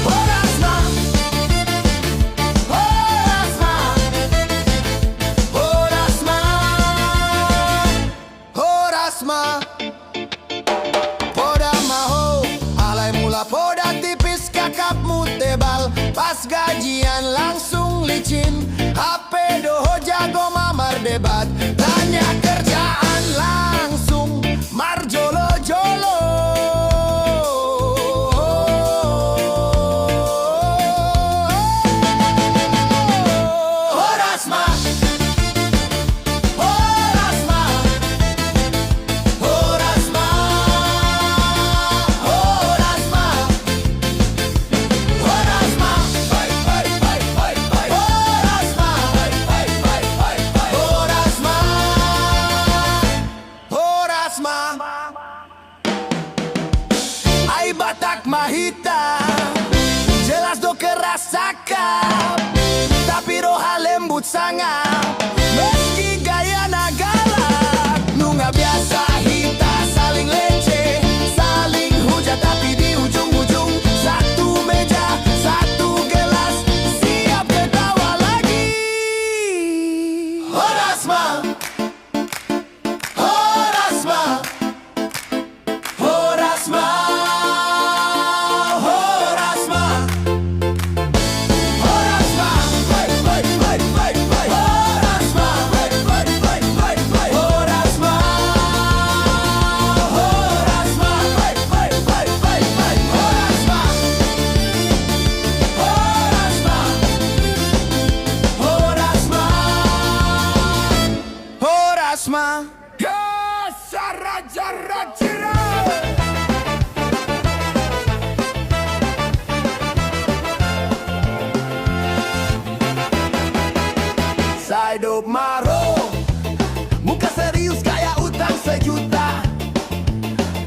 C: horas mah, horas mah, horas mah, horas mah. Poda maho, alai mula poda tipis kakapmu tebal. Pas gajian langsung licin, HP doho jago mamar debat. Tanya kerjaan langsung, marjolo-jolo. Horas mah, horas mah, horas mah, horas mah, horas mah, horas mah, horas mah, horas mah. Ai Batak mahita, jelas do keras sakap, tapi roha lembut sangat. Meski gaya galak, nunggak biasa hita saling lece, saling hujat tapi di ujung-ujung satu meja, satu gelas, siap ketawa lagi. Horas mah, horas mah, horas mah, horas mah, horas mah, horas mah, horas mah, horas mah, horas mah, horas mah, horas mah. Ya sarajarajira. Saido maro, muka serius kayak utang sejuta.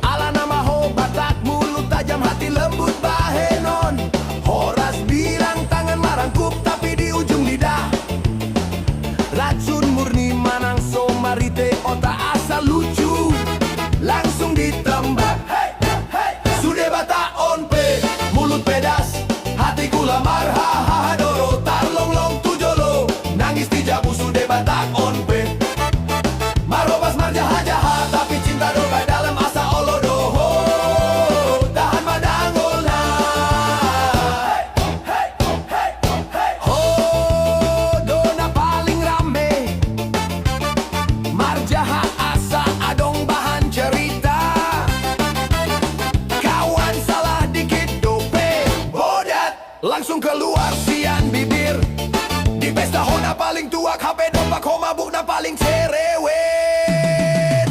C: Ala nama ho Batak, mulut tajam hati lembut bahenon. Horas bilang tangan marangkup tapi di ujung lidah racun murni manang somarite, otak asal lucu langsung ditembak. Hey, hey, sudah Batak on pe, mulut pedas, hati gula marha, haha doro, tarlong long tujolo, nangis di jabu sudah Batak on pe. Marobas marjaha-jaha, tapi cinta dogai dalam asa olodoho, tahan madangol nah. Hey, hey, hey, ho, dona paling rame, marjaha asa adong bahan cerita. Kawan salah dikit dope, bodat, langsung keluar sian bibir. Di pesta hona paling tuak, HP dompak ho mabuk na paling cerewet.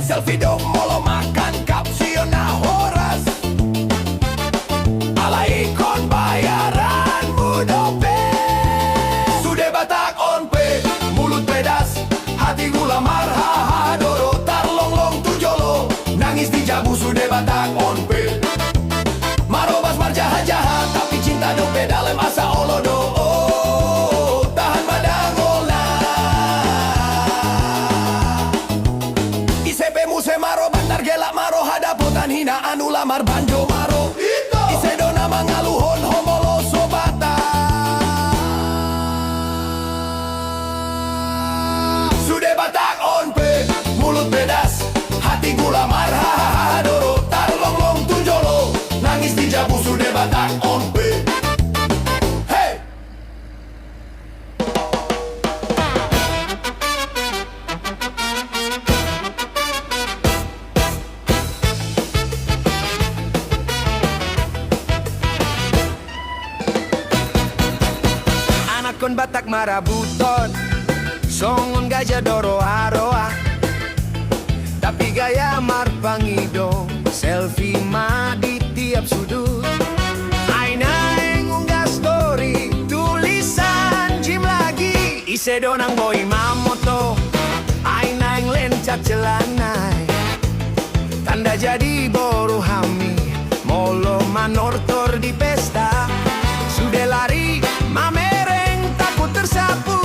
C: Selfie dong molo makan kapsion na horas, ala ikon bayaran mudope. Sudah Batak on pe, mulut pedas, hati gula marha, doro tarlong long tujolo, nangis di jabu sudah Batak on pe. Marobas marjaha-jaha, tapi cinta dope dalam asa olodo, tahan madangol nah. ICP muse marobas sudah Batak on beat. Hey!
E: Anak kon Batak marabuton, songon gajah doroha-roha, tapi gaya marpangidong, selfie mah di tiap sudut. Ainaeng unggah story, tulisan gym lagi, ise donang boy mamoto, ainaeng lencak celanai, tanda jadi boru hami, molo manortor di pesta, sudah lari mamereng takut tersapu.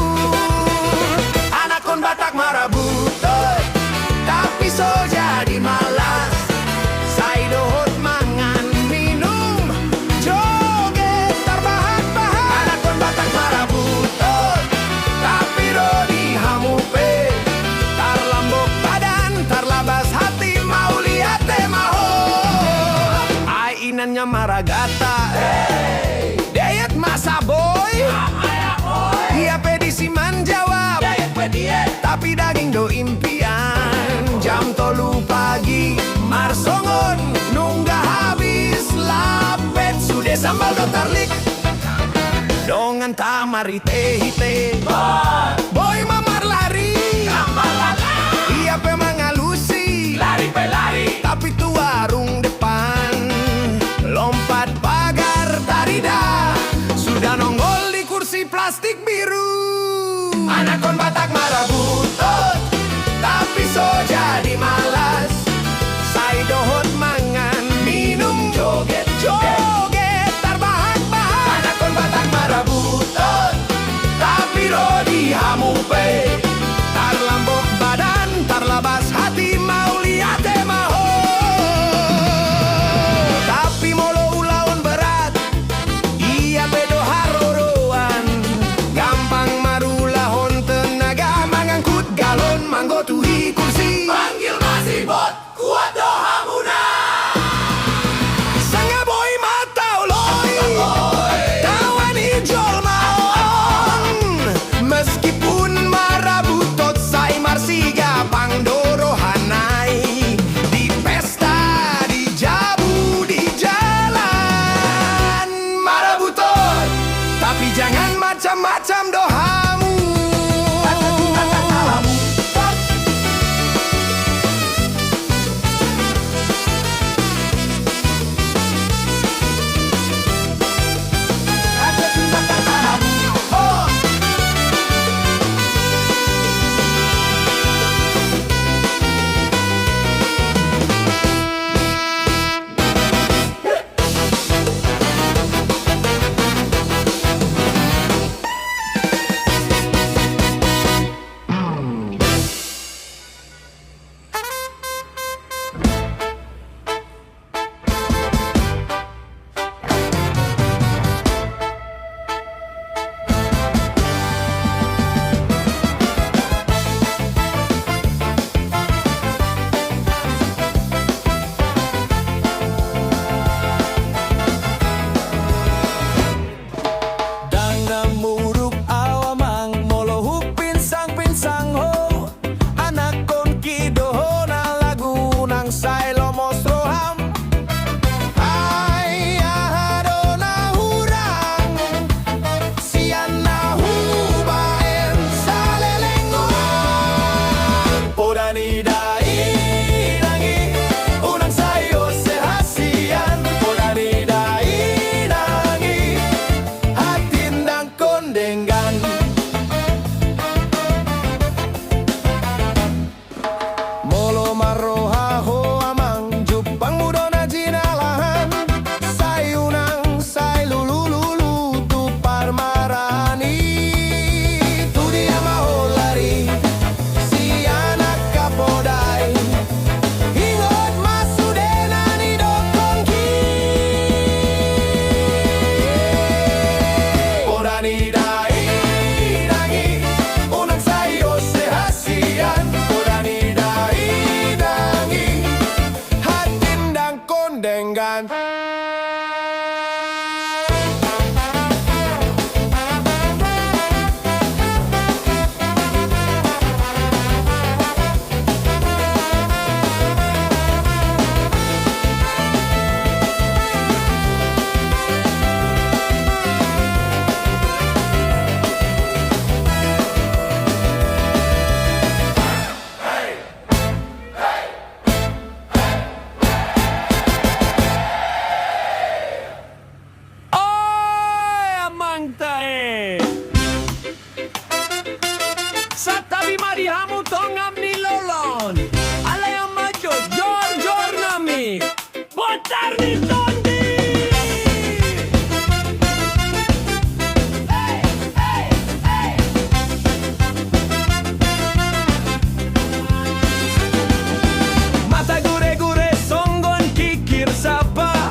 E: Anak kon Batak marabutoi, tapi so jadi malas. Sai dohot mangan minum, joget terbahak-bahak. Anak kon Batak marabutoi, tapi rodi hamupe, tar lambok badan, tar labas hati, mau lihat maho. Ai inannya maragata, diet masa boy, iya pedisi menjawab, tapi daging do impian. Jam tolu pagi, marsongon nunggah habis lapet, sudah sambal do tarlik, dongan tamari teh-teh. Boy mamar lari, iya pe mangalusi, tapi tu warung depan, lompat pagar tarida, sudah nongol di kursi plastik biru. Anak kon Batak marabutut, tapi so jadi malas. Sai dohot mangan, minum, joget, joget, terbahak-bahak. Anak kon Batak marabutut, tapi rodi hamupe, tar lambok badan, tar labas hati, mau lihat maho. Tapi molo ulawan berat, iya bedo haroroan, gampang marulahon tenaga tae Sa tabi marihamu tongam ni lolon Alayang macho jor jor nami Botar ni tondi Mata gure-gure songgon kikir sapa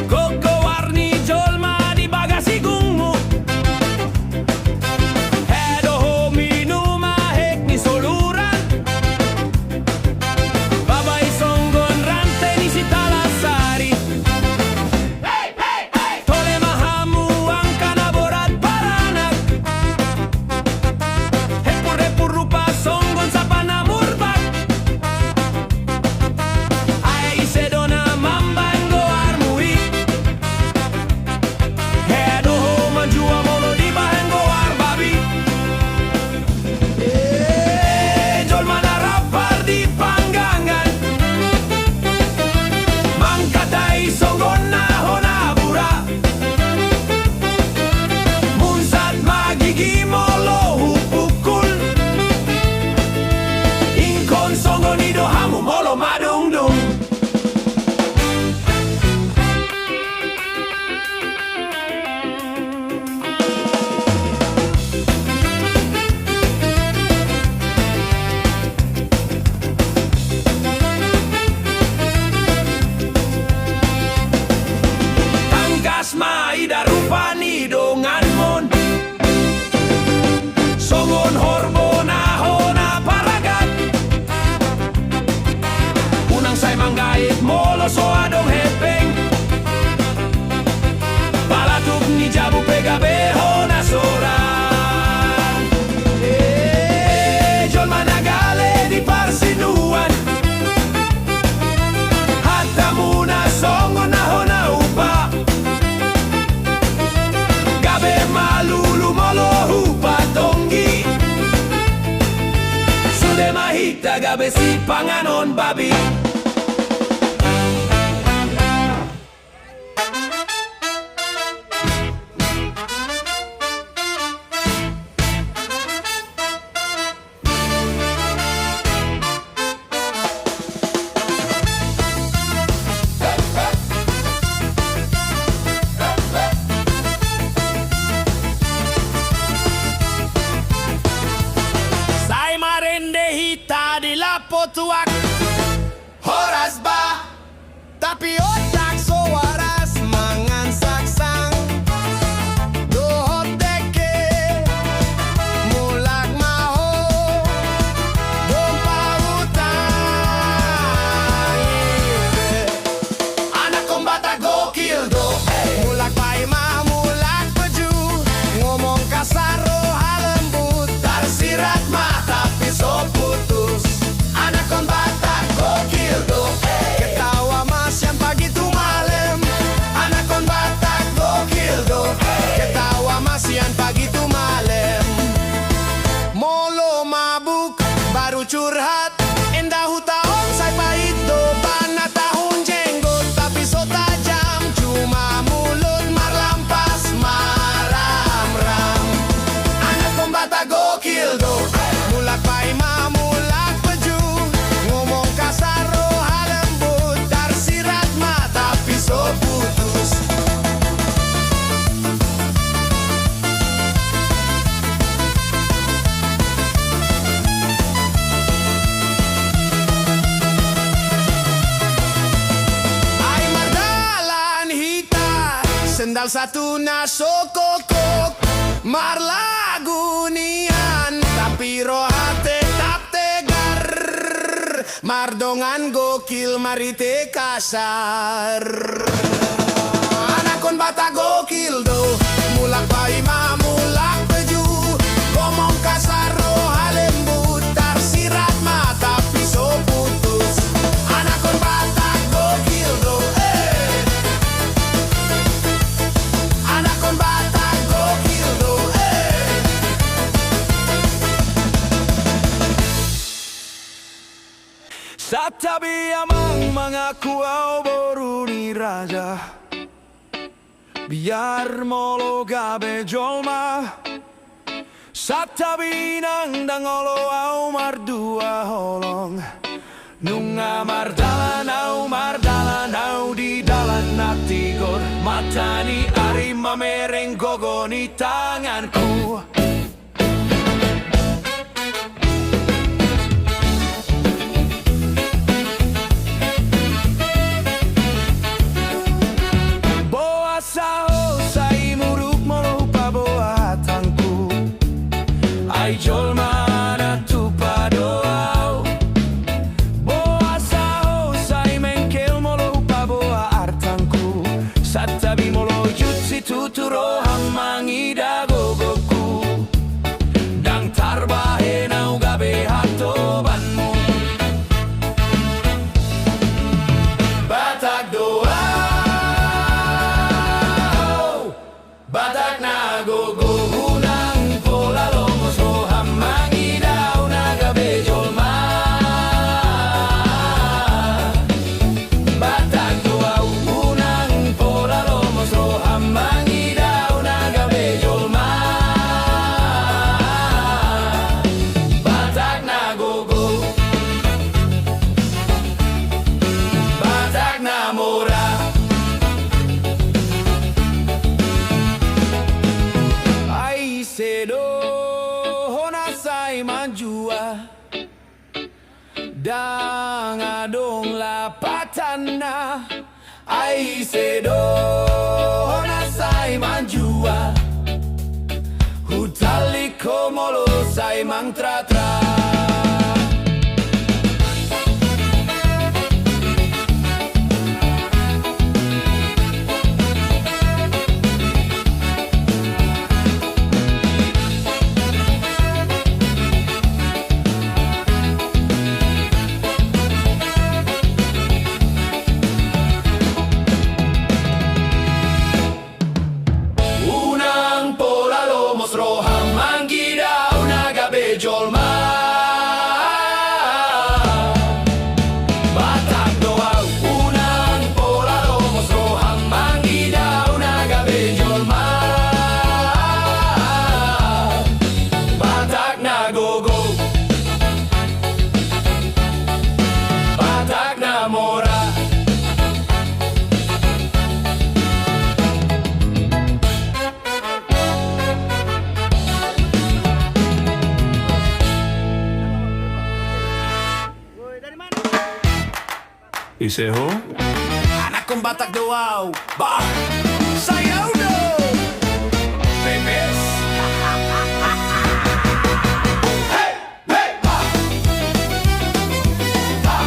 E: Koko warni jolma di bagasi gungmu Hedo ho minuma hek ni soluran Babai songgon rante ni si talasari Tole mahamu angkana borat paranak Hepur-hepur rupa songgon sapana murbak Ai sedona mambango armui Hedo ho manjua molo di bahengo arbabi Jol mana rapar di panggangan Mangkatai songgon na hona bura Munsat magigi molo hupukul Inkon songgon ido hamu molo madung-dung Tangkas maida rupani dongan mon Songon horbona hona paragat Unang say manggait molo so adong hepeng Palatuk ni jabu pegabe hona soran Jol managale di parsinuan Hatta muna songon na hona upa Gabe malulu molo hupa tonggi Sude mahita gabe si panganon babi Sai marende hita di lapo tuak Horas ba Tapi otak so waras Mangan saksang Dohot deke Mulak maho Dompa utang Anak kombata gokil do Mulak paima mulak peju Ngomong kasar halembut Tarsirat mata pisau putus Anak kombata gokil do Ketawa mas yang pagi tu malam Anak kombata gokil do Ketawa mas yang pagi tu malam Molo mabuk baru curhat Endah hutahon say pahit do Bana tahun jenggot tapi so tajam Cuma mulut marlampas maram-ram Anak kombata gokil do Mulak paima mulak peju Ngomong kasar halembut Tarsirat mata pisau putus Ay mardalan hita Sendal satu na sokokok Marlagunian Tapi rohate tap tegar Mardongan gokil marite kasar Anakon bata gokil do Mulak paima mulak peju Ngomong kasar halembut Tarsirat mata pisau putus Anakon bata gokil do Anakon bata gokil do Satabi amang mga kuaw boruni raja
C: Biar molo gabe jolma Satabinang dangolo au mardua holong Nunga mardalan au di dalan natigor Matani ari mamereng gogoni tanganku Boa sao sai muruk molo pa boa tangku Ai jolma na tu padoau Boa sao sai mengkel molo pa boa artangku Satabi molo jutsi tuturo hamangi dagogoku Dang tarbahe nau gabe hatobanmu Batak doa Batak na gogo hunang pola lomos roham mangi daun agabe jolma Batak doa hunang pola lomos roham mangi daun agabe jolma Batak na gogo Batak na mora Ai sedo hona sai manjua Dang adong la patana Ai sedo hona sai manjua Hutali komolo sai mangtratra Unang pola lomos roham manggida unagabe jolma Batak doa unang pola lomos roham manggida unagabe jolma Batak na gogo Batak na mora Iseho Anak kong Batak doaw Bah Sayaw do Pepes Hey Hey Ha Ha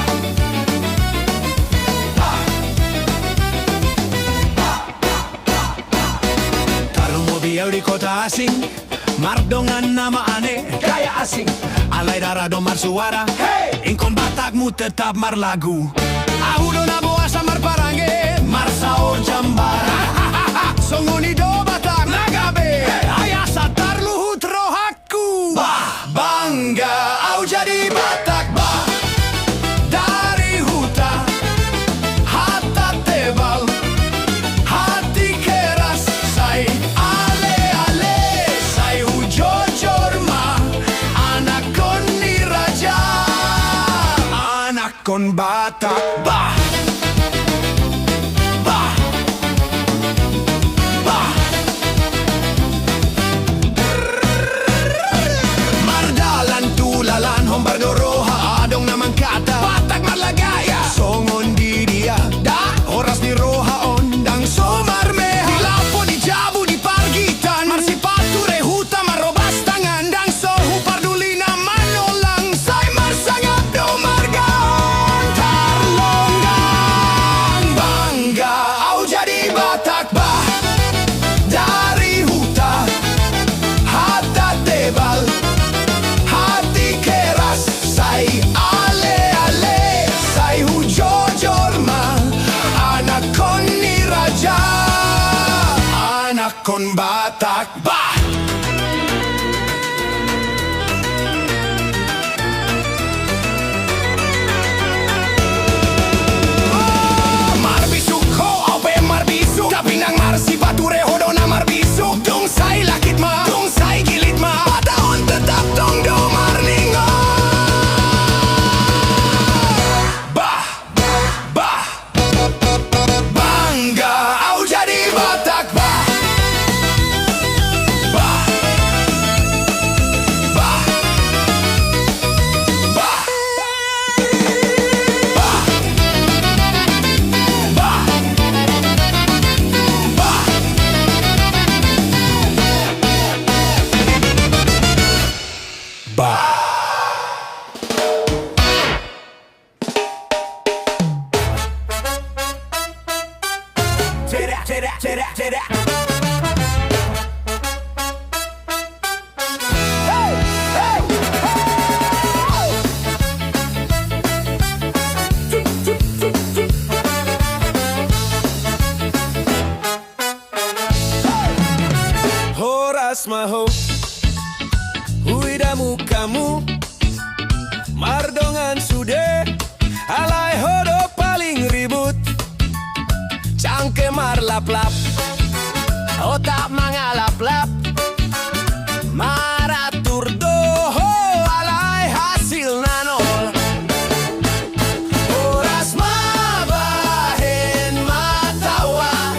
C: Ha Kalau mau biar di kota asing Mardongan nama aneh Kayak asing Alay darah domar suara Hey Ingkon Batakmu tetap marlagu Ahudo na boa sa marparange Marsaor jambara Songuni do Batak nagabe Ayah satar luhut rohaku Bah bangga au jadi Batak bah Dari huta Hatta tebal Hati keras Say ale ale Say hujojor ma Anak kon ni raja Anak kon Batak bah Bah Bah Mardalan tulalan hombardo roha adong namang kata Batak malagaya songon di dia da oras di roha ondang somarmeha di lapo di jabu di pargitan marsipatu rehuta marobas tangan dang sohu pardulina manolang say marsangap do margaon tarlonggang bangga au jadi Batak bah dari huta hatta tebal hati keras say ale ale say hujojor ma anak kon ni raja anak kon Batak bah Marbisu ko ope marbisu tapi nang marsi bature horas maho Huidamu kamu Mardongan sude Alai hodo paling ribut Cangke marlap-lap Otak mangalap-lap Maratur doho Alai hasil nanol Horas mabahen matawa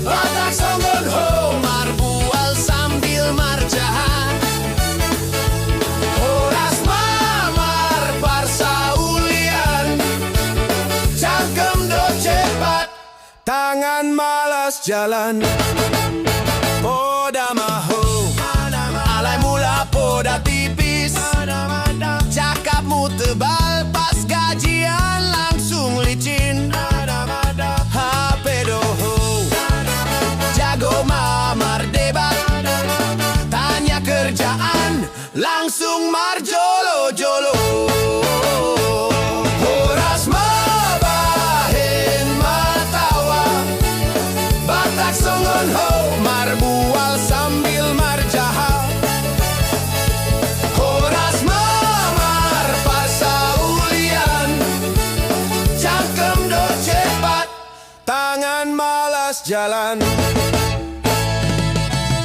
C: Otak songgon ho Marbual sambil marjahan Horas mamar parsaulian Cangkem do cepat Tangan malas jalan Poda maho Alai mula poda tipis Cakapmu tebal Pas gajian langsung licin HP doho Jago mamar debat Tanya kerjaan Langsung marjolo-jolo Horas mabahen matawa Batak songon ho Marbual sambil marjaha Horas mamar pasaulian Cangkem do cepat Tangan malas jalan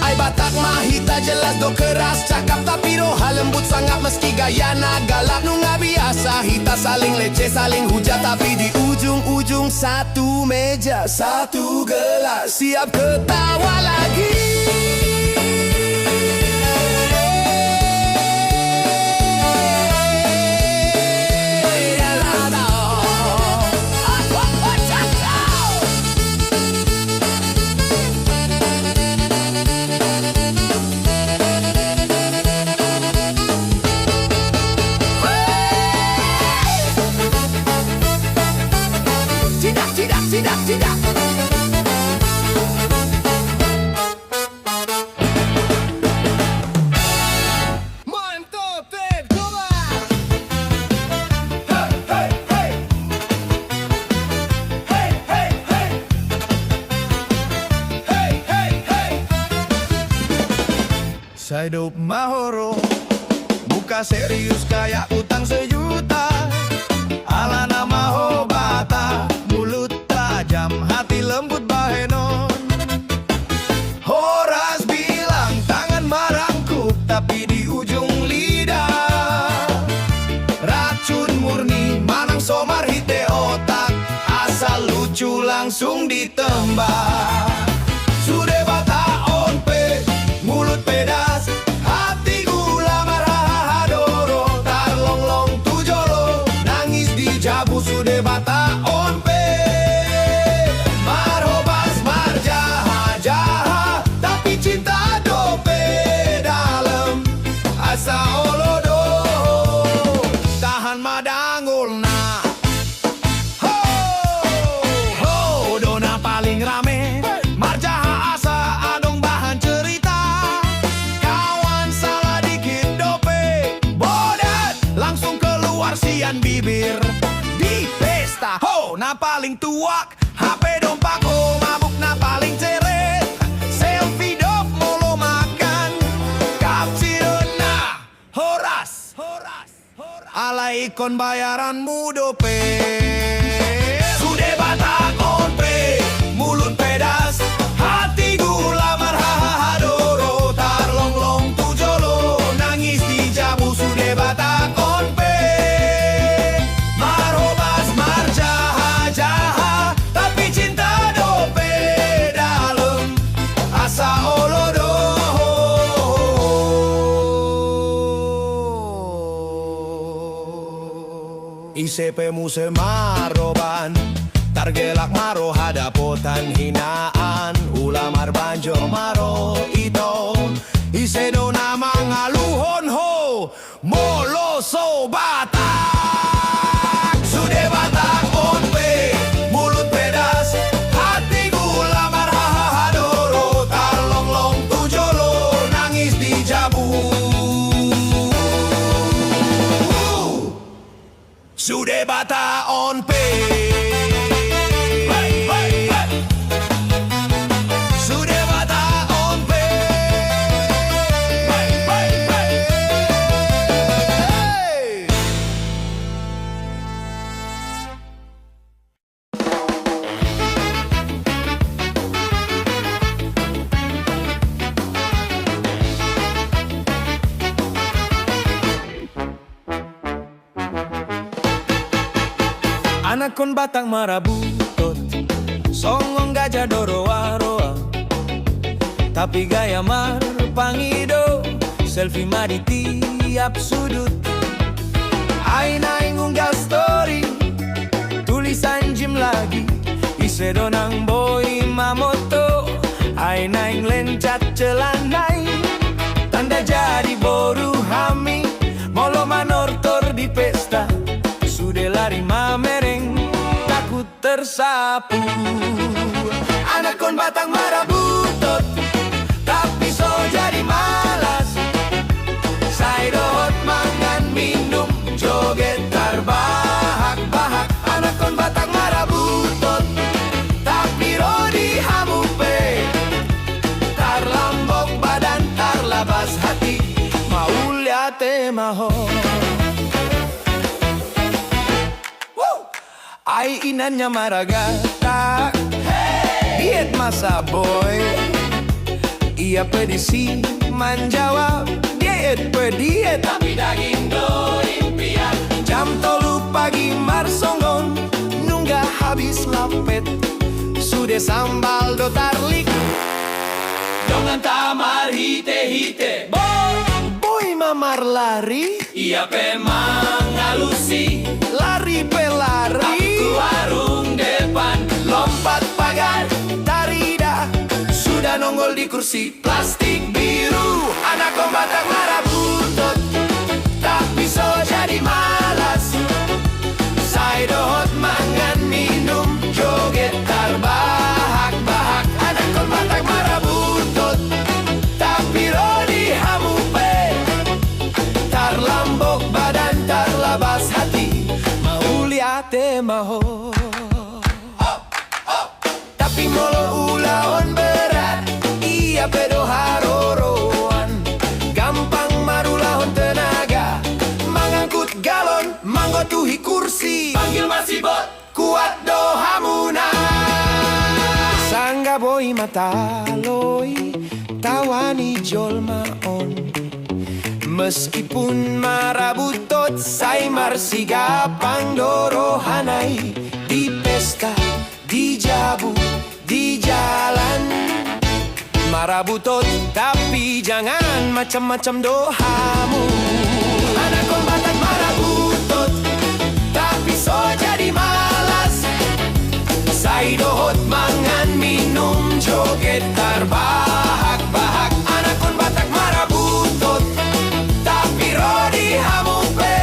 C: Ai Batak mahita jelas do keras Cakap tapi roha lembut sangat meski gayana galak nunga biasa Hita saling leceh saling hujat tapi di ujung-ujung satu meja Satu gelas siap ketawa lagi Tidak Mantap, Pep, coba Hey, hey, hey Hey, hey, hey Hey, hey, hey Saya hidup mahoro Muka serius kayak utang sejuta Ala nama hobata Mulut tajam, hati lembut bahenon Horas bilang tangan marangkup Tapi di ujung lidah Racun murni, manang somar hite otak Asal lucu langsung ditembak Sudah bata onpe, mulut pedas Hati gula marhaha doro Tarlong-long tujolo Nangis di jabu sudah bata onpe Marhobas marjaha jaha Tapi cinta dope dalam Asa olodo Tahan madangul na Ho, ho, dona paling rame Marjaha asa adong bahan cerita Kawan salah dikit dope Bodat langsung keluar sian bibir Di pesta ho na paling tuak HP dompak ho mabuk na paling ceret Selfie dop molo makan Kapsirun na horas Alai ikon bayaranmu dope Sudah batak onpe Mulut pedas Hati gula marhaha doro Tarlong-long tujolo Nangis di jabu sudah batak onpe Marhobas marjaha jaha Tapi cinta dope dalam Asa olodo ICP muse maroban Targelak maro hadapotan hinaan Ulamar banjo maro ito Isedo namang aluhon ho Molo so batak Sudah batak onpe Mulut pedas Hati gula marhaha doro Tarlong-long tujolo Nangis di jabu Sudah bata on pay Sudah bata on pay
A: Anakon batang marabutot, songong gajah doroa-roa, tapi gaya marpangido, selfie mah di tiap sudut. Ai naing unggah story, tulisan gym lagi, ise donang boy mamoto. Ai naing lencat celanai, tanda jadi boru hami, molo manortor di pesta, sudah lari mamereng, takut tersapu. Anakon batang marabutot, tapi so jadi malas. Saya dohot mangan minum, joget terbahak-bahak. Anakon batang marabutot, tapi rodi hamupe. Tar lambok badan, tar labas hati, mau lihat maho. Ai inannya maragata, diet masa boy. Ia pedisi menjawab, diet pediet, tapi daging do impian. Jam 3 pagi marsonggon, nunggah habis lapet, sudah sambal do tarlik. Jangan tamar hite-hite, boy mamar lari. Ia pemang alusi, lari pelari. Aku warung depan, lompat pagar, tarida, sudah nongol di kursi plastik biru. Anakon batang marabutot, tapi so jadi malas. Saya dohot mangan minum, joget terbahak-bahak. Anakon batang marabutot, tapi rodi hamupe. Tar lambok badan, tar labas hati, mau lihat maho. Tapi molo ulaon berat, ia pedo haroroan. Gampang marulahon tenaga, mangangkut galon, manggotuhi kursi. Panggil masih bot, kuat dohamuna. Sangga boy mataloi, tawani jolmaon. Meskipun marabutot, say marsiga pangdorohanai. Di pesta, di jabu, di jalan. Marabutot, tapi jangan macam-macam dohamu. Anakon batang marabutot, tapi so jadi malas. Say dohot mangan minum, joget terbahak-bahak. Anakon batang marabutot, tapi rodi hamupe.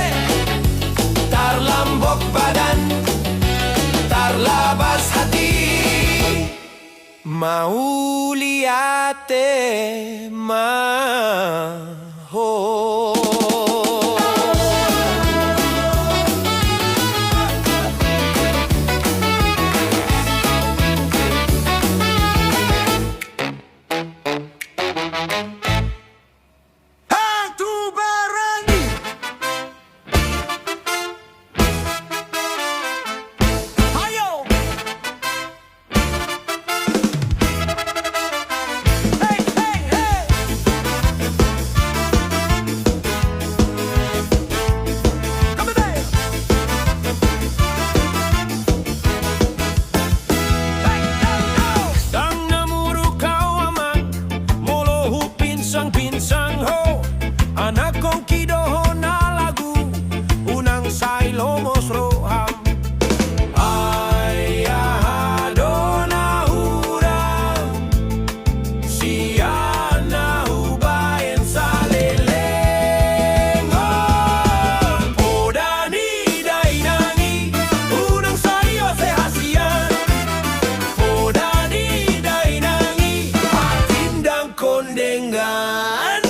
A: Tar lambok badan, tar labas hati, mau lihat maho. Pinsang ho, anak kong kidoho na lagu, unang say lomos roham. Ay ahado na hurang, siya na hubayan sa lelengon. Oda ni dainangi, unang sayo se hasian. Oda ni dainangi, patindang kondengan.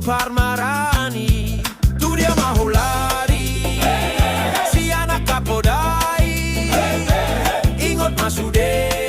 A: Parmarani, tu dia mahulari, si anak kapodai, ingot masude.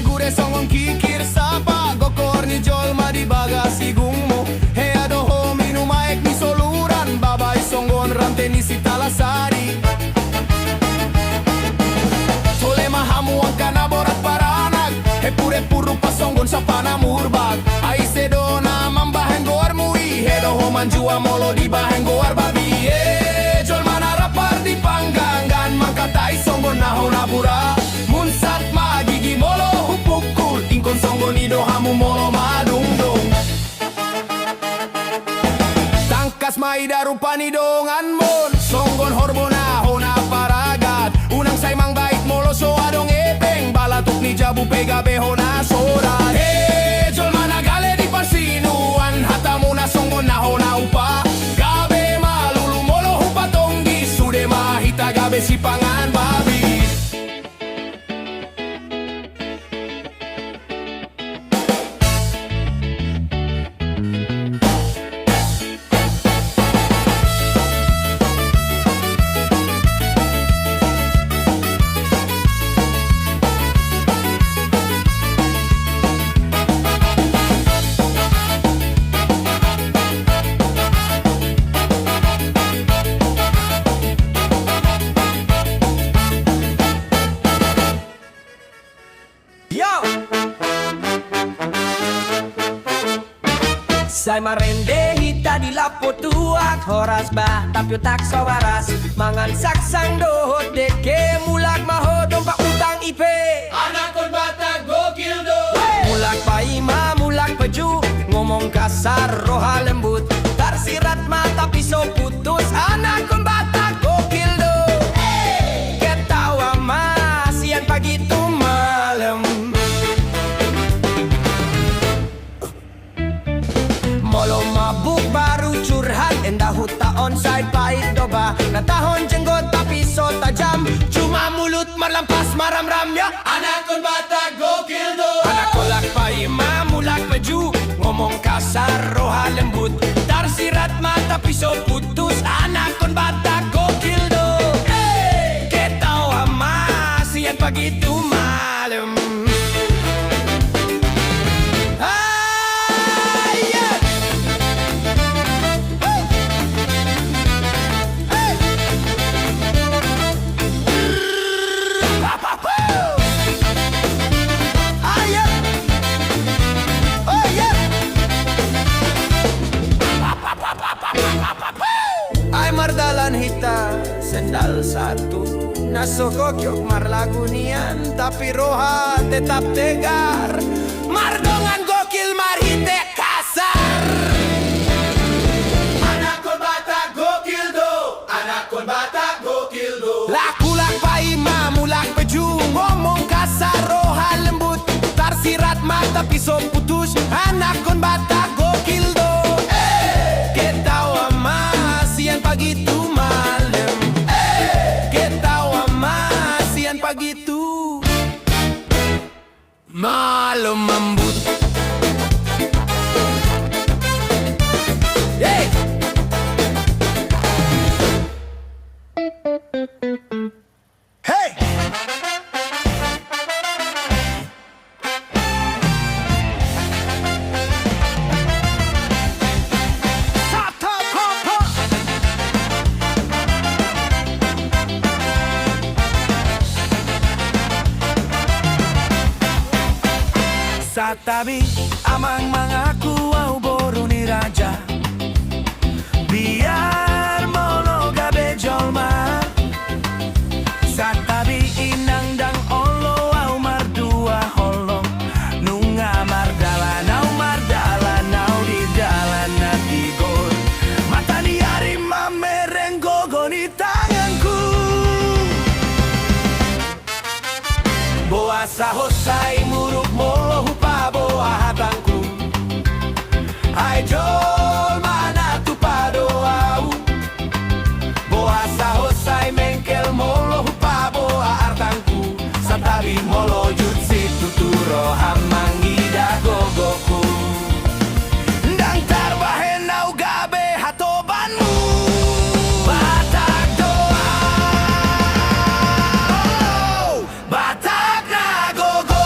C: gure songon kikir sapa gokor ni jolma di bagasi gungmo he adoho minum aek ni soluran babai songon rante ni sitalasari sole mahamu angkana borat paranak he pure puru pasonggon sapana murbak ai sedona mambahen goar mui he doho manjua molo di bahen goar babi jolma narapar di panggangan mangkatai songon naho nabura munsat magigi molo hupukul ingkon songon ido hamu molo madungdung tangkas maida rupani dongan mon songon horbona hona paragat unang saimang bait molo so adong epeng balatuk ni jabu pega behona sora jolma nagale di pasinuan hatamu na songon na hona upa gabe malulu molo hupatonggi sude mahita gabe si pangan babi
G: Sai marende hita di lapo tuak horas ba tapi tak sawaras mangan saksang dohot deke mulak maho dompa utang ipe
C: anakon bata gokil do
G: mulak paima mulak peju ngomong kasar roha lembut tarsirat mata pisau putus anakon bata gokil do ketawa masian pagi tu malam molo mabuk baru curhat endah huta onside pahit doba natahon jenggot tapi so tajam cuma mulut melampas maram-ram ya
C: anakon bata gokil do
G: anak kolak paima mulak peju ngomong kasar roha lembut tarsirat mata pisau putus anakon bata gokil do ketawa masian pagi tu malam mardalan hita sendal satu nasokok yok marlagu nian tapi roha tetap tegar mardongan gokil marhite kasar
C: anakon bata gokil do anakon bata gokil do
G: lakulak paima mulak peju ngomong kasar roha lembut tarsirat mata pisau putus anakon bata gokil do ketawa masian pagi tu malam ketawa masian pagi tu malam membut hey! Hey!
A: Satabi amang mangaku au boru ni raja biar molo gabe jolma Satabi inang dang olo au mardua holong nunga mardalan au di dalan nati gol mata ni ari mamereng gogoni tanganku boa sahosai muruk molo hupa boa hatangku ai jol mana tu padoau boa sahosai mengkel molo hupa boa artangku satabi molo jutsi tuturo hamangida gogoku ndang tarbahen au gabe hatobanmu batak doa batak na gogo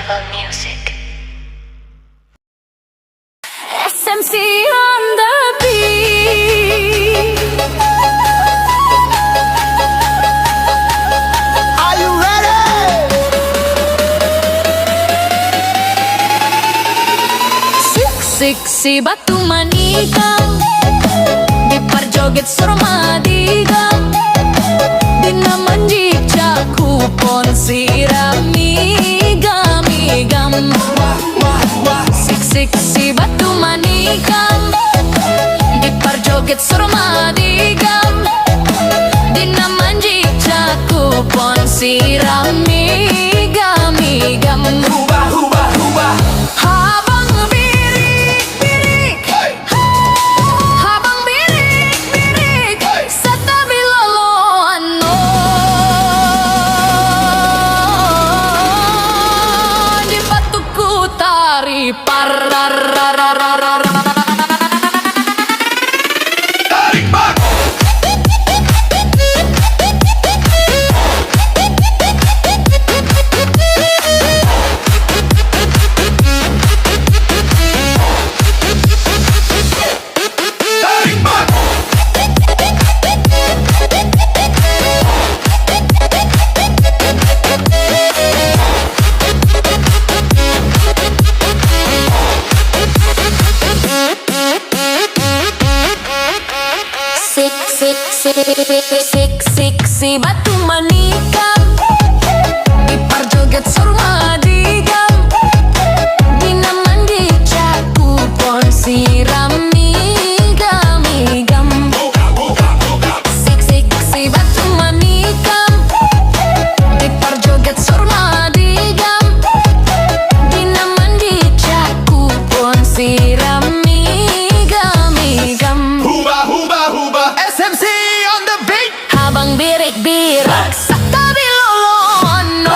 B: Survival Music. SMC on the beat.
C: Are you ready?
B: Siksi batu manikam di parjoget surmadigang dina manjicak kupon sirami gamigam. Siksi batu manikam di parjoget surmadigang dina manjicak kupon sirami gamigam. Habang birik-birik, habang birik-birik, sa tabi loloan mo. Di batuk ku tari parararararara. Siksi batu manikam di parjoget surmadigam dina mandi caku pon sirami gamigam. Siksi batu manikam di parjoget surmadigam dina mandi caku pon sirami gamigam.
C: SMC on the beat.
B: Habang birik-birik sa tabi loloan mo.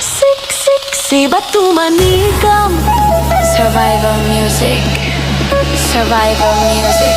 B: Siksi batu manikam. Survival music. Survival music.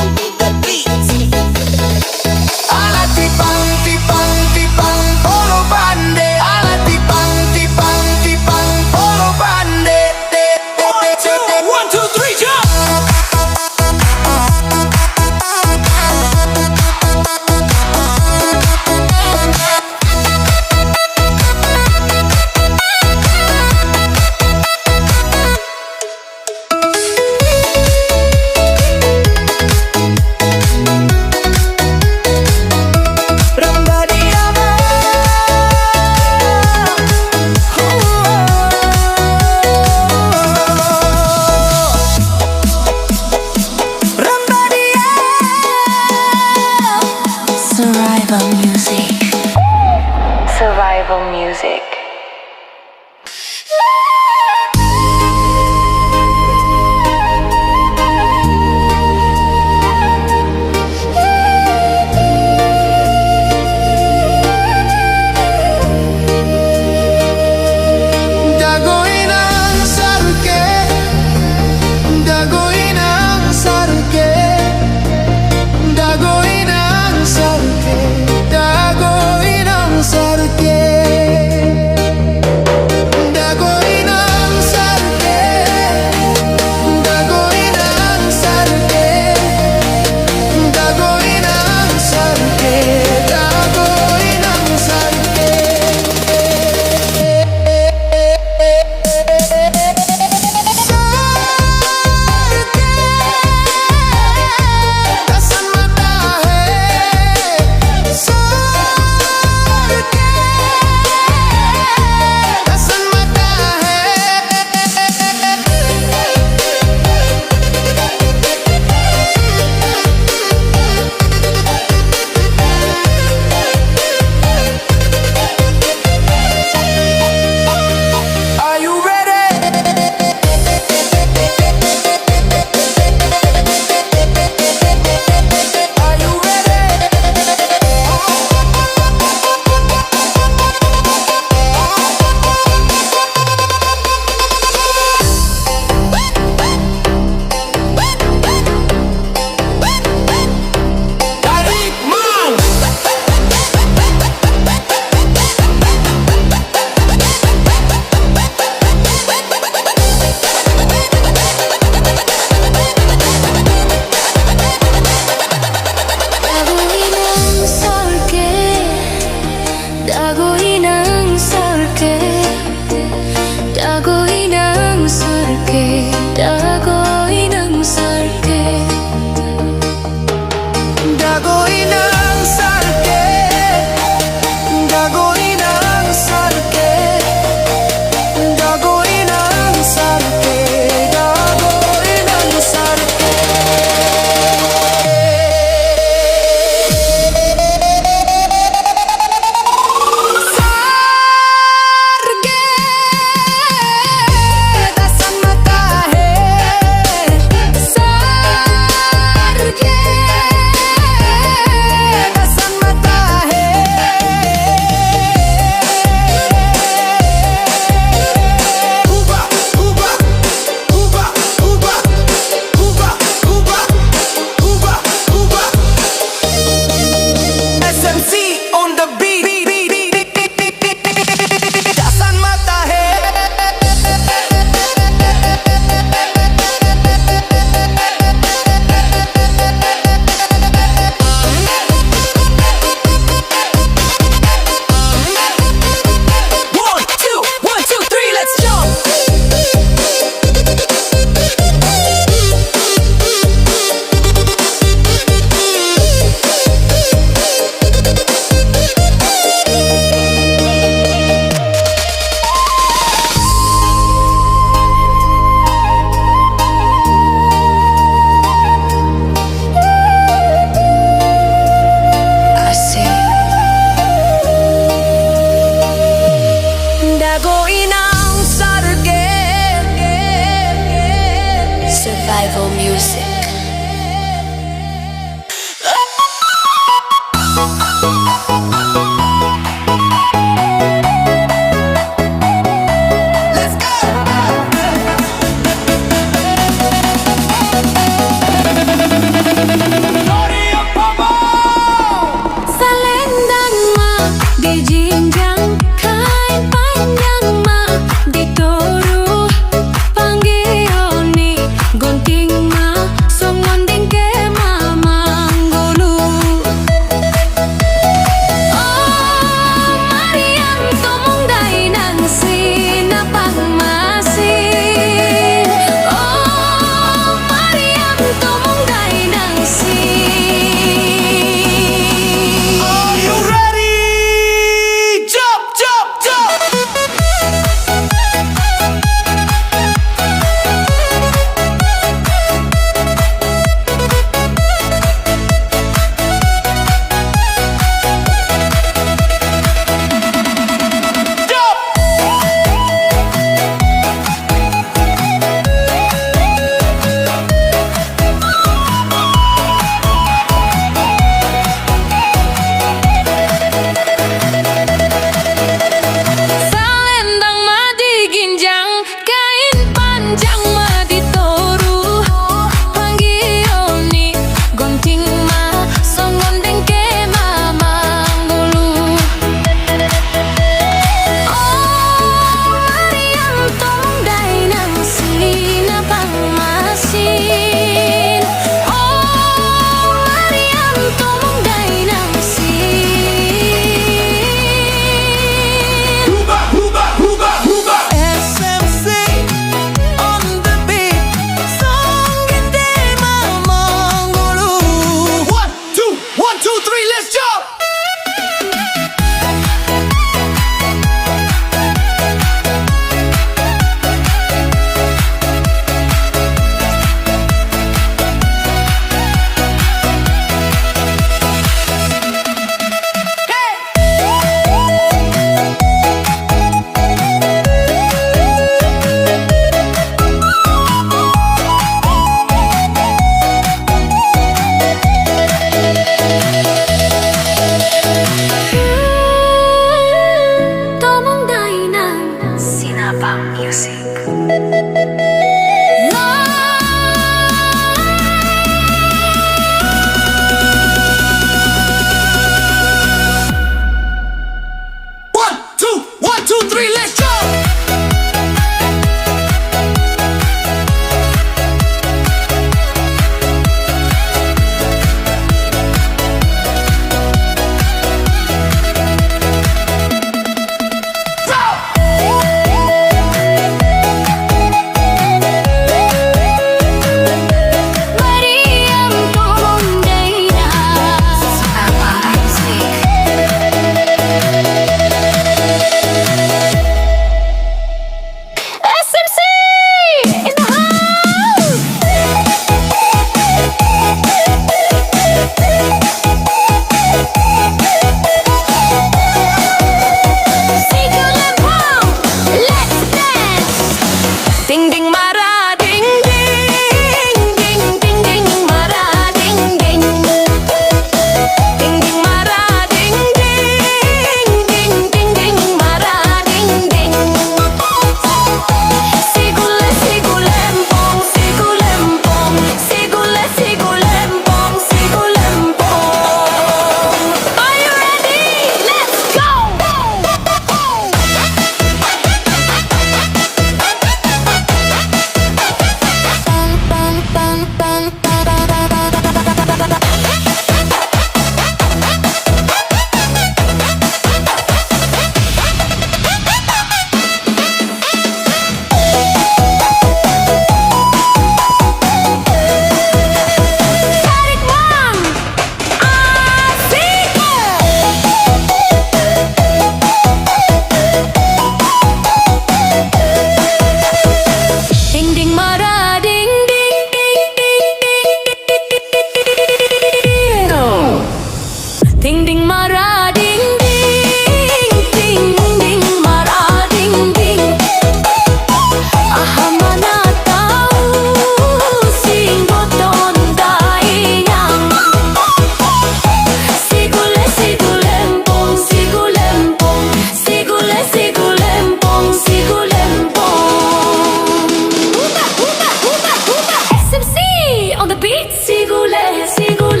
B: Sigule, sigule.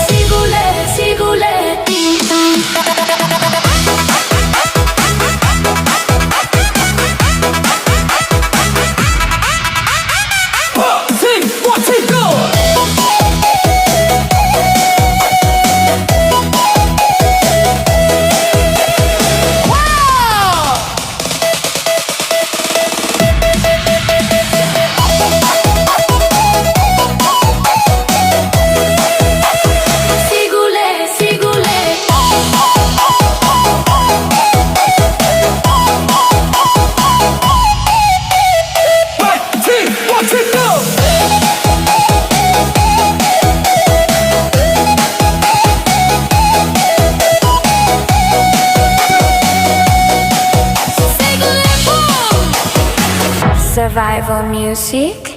B: Sigule, sigule. Sigule, sigule. Survival music.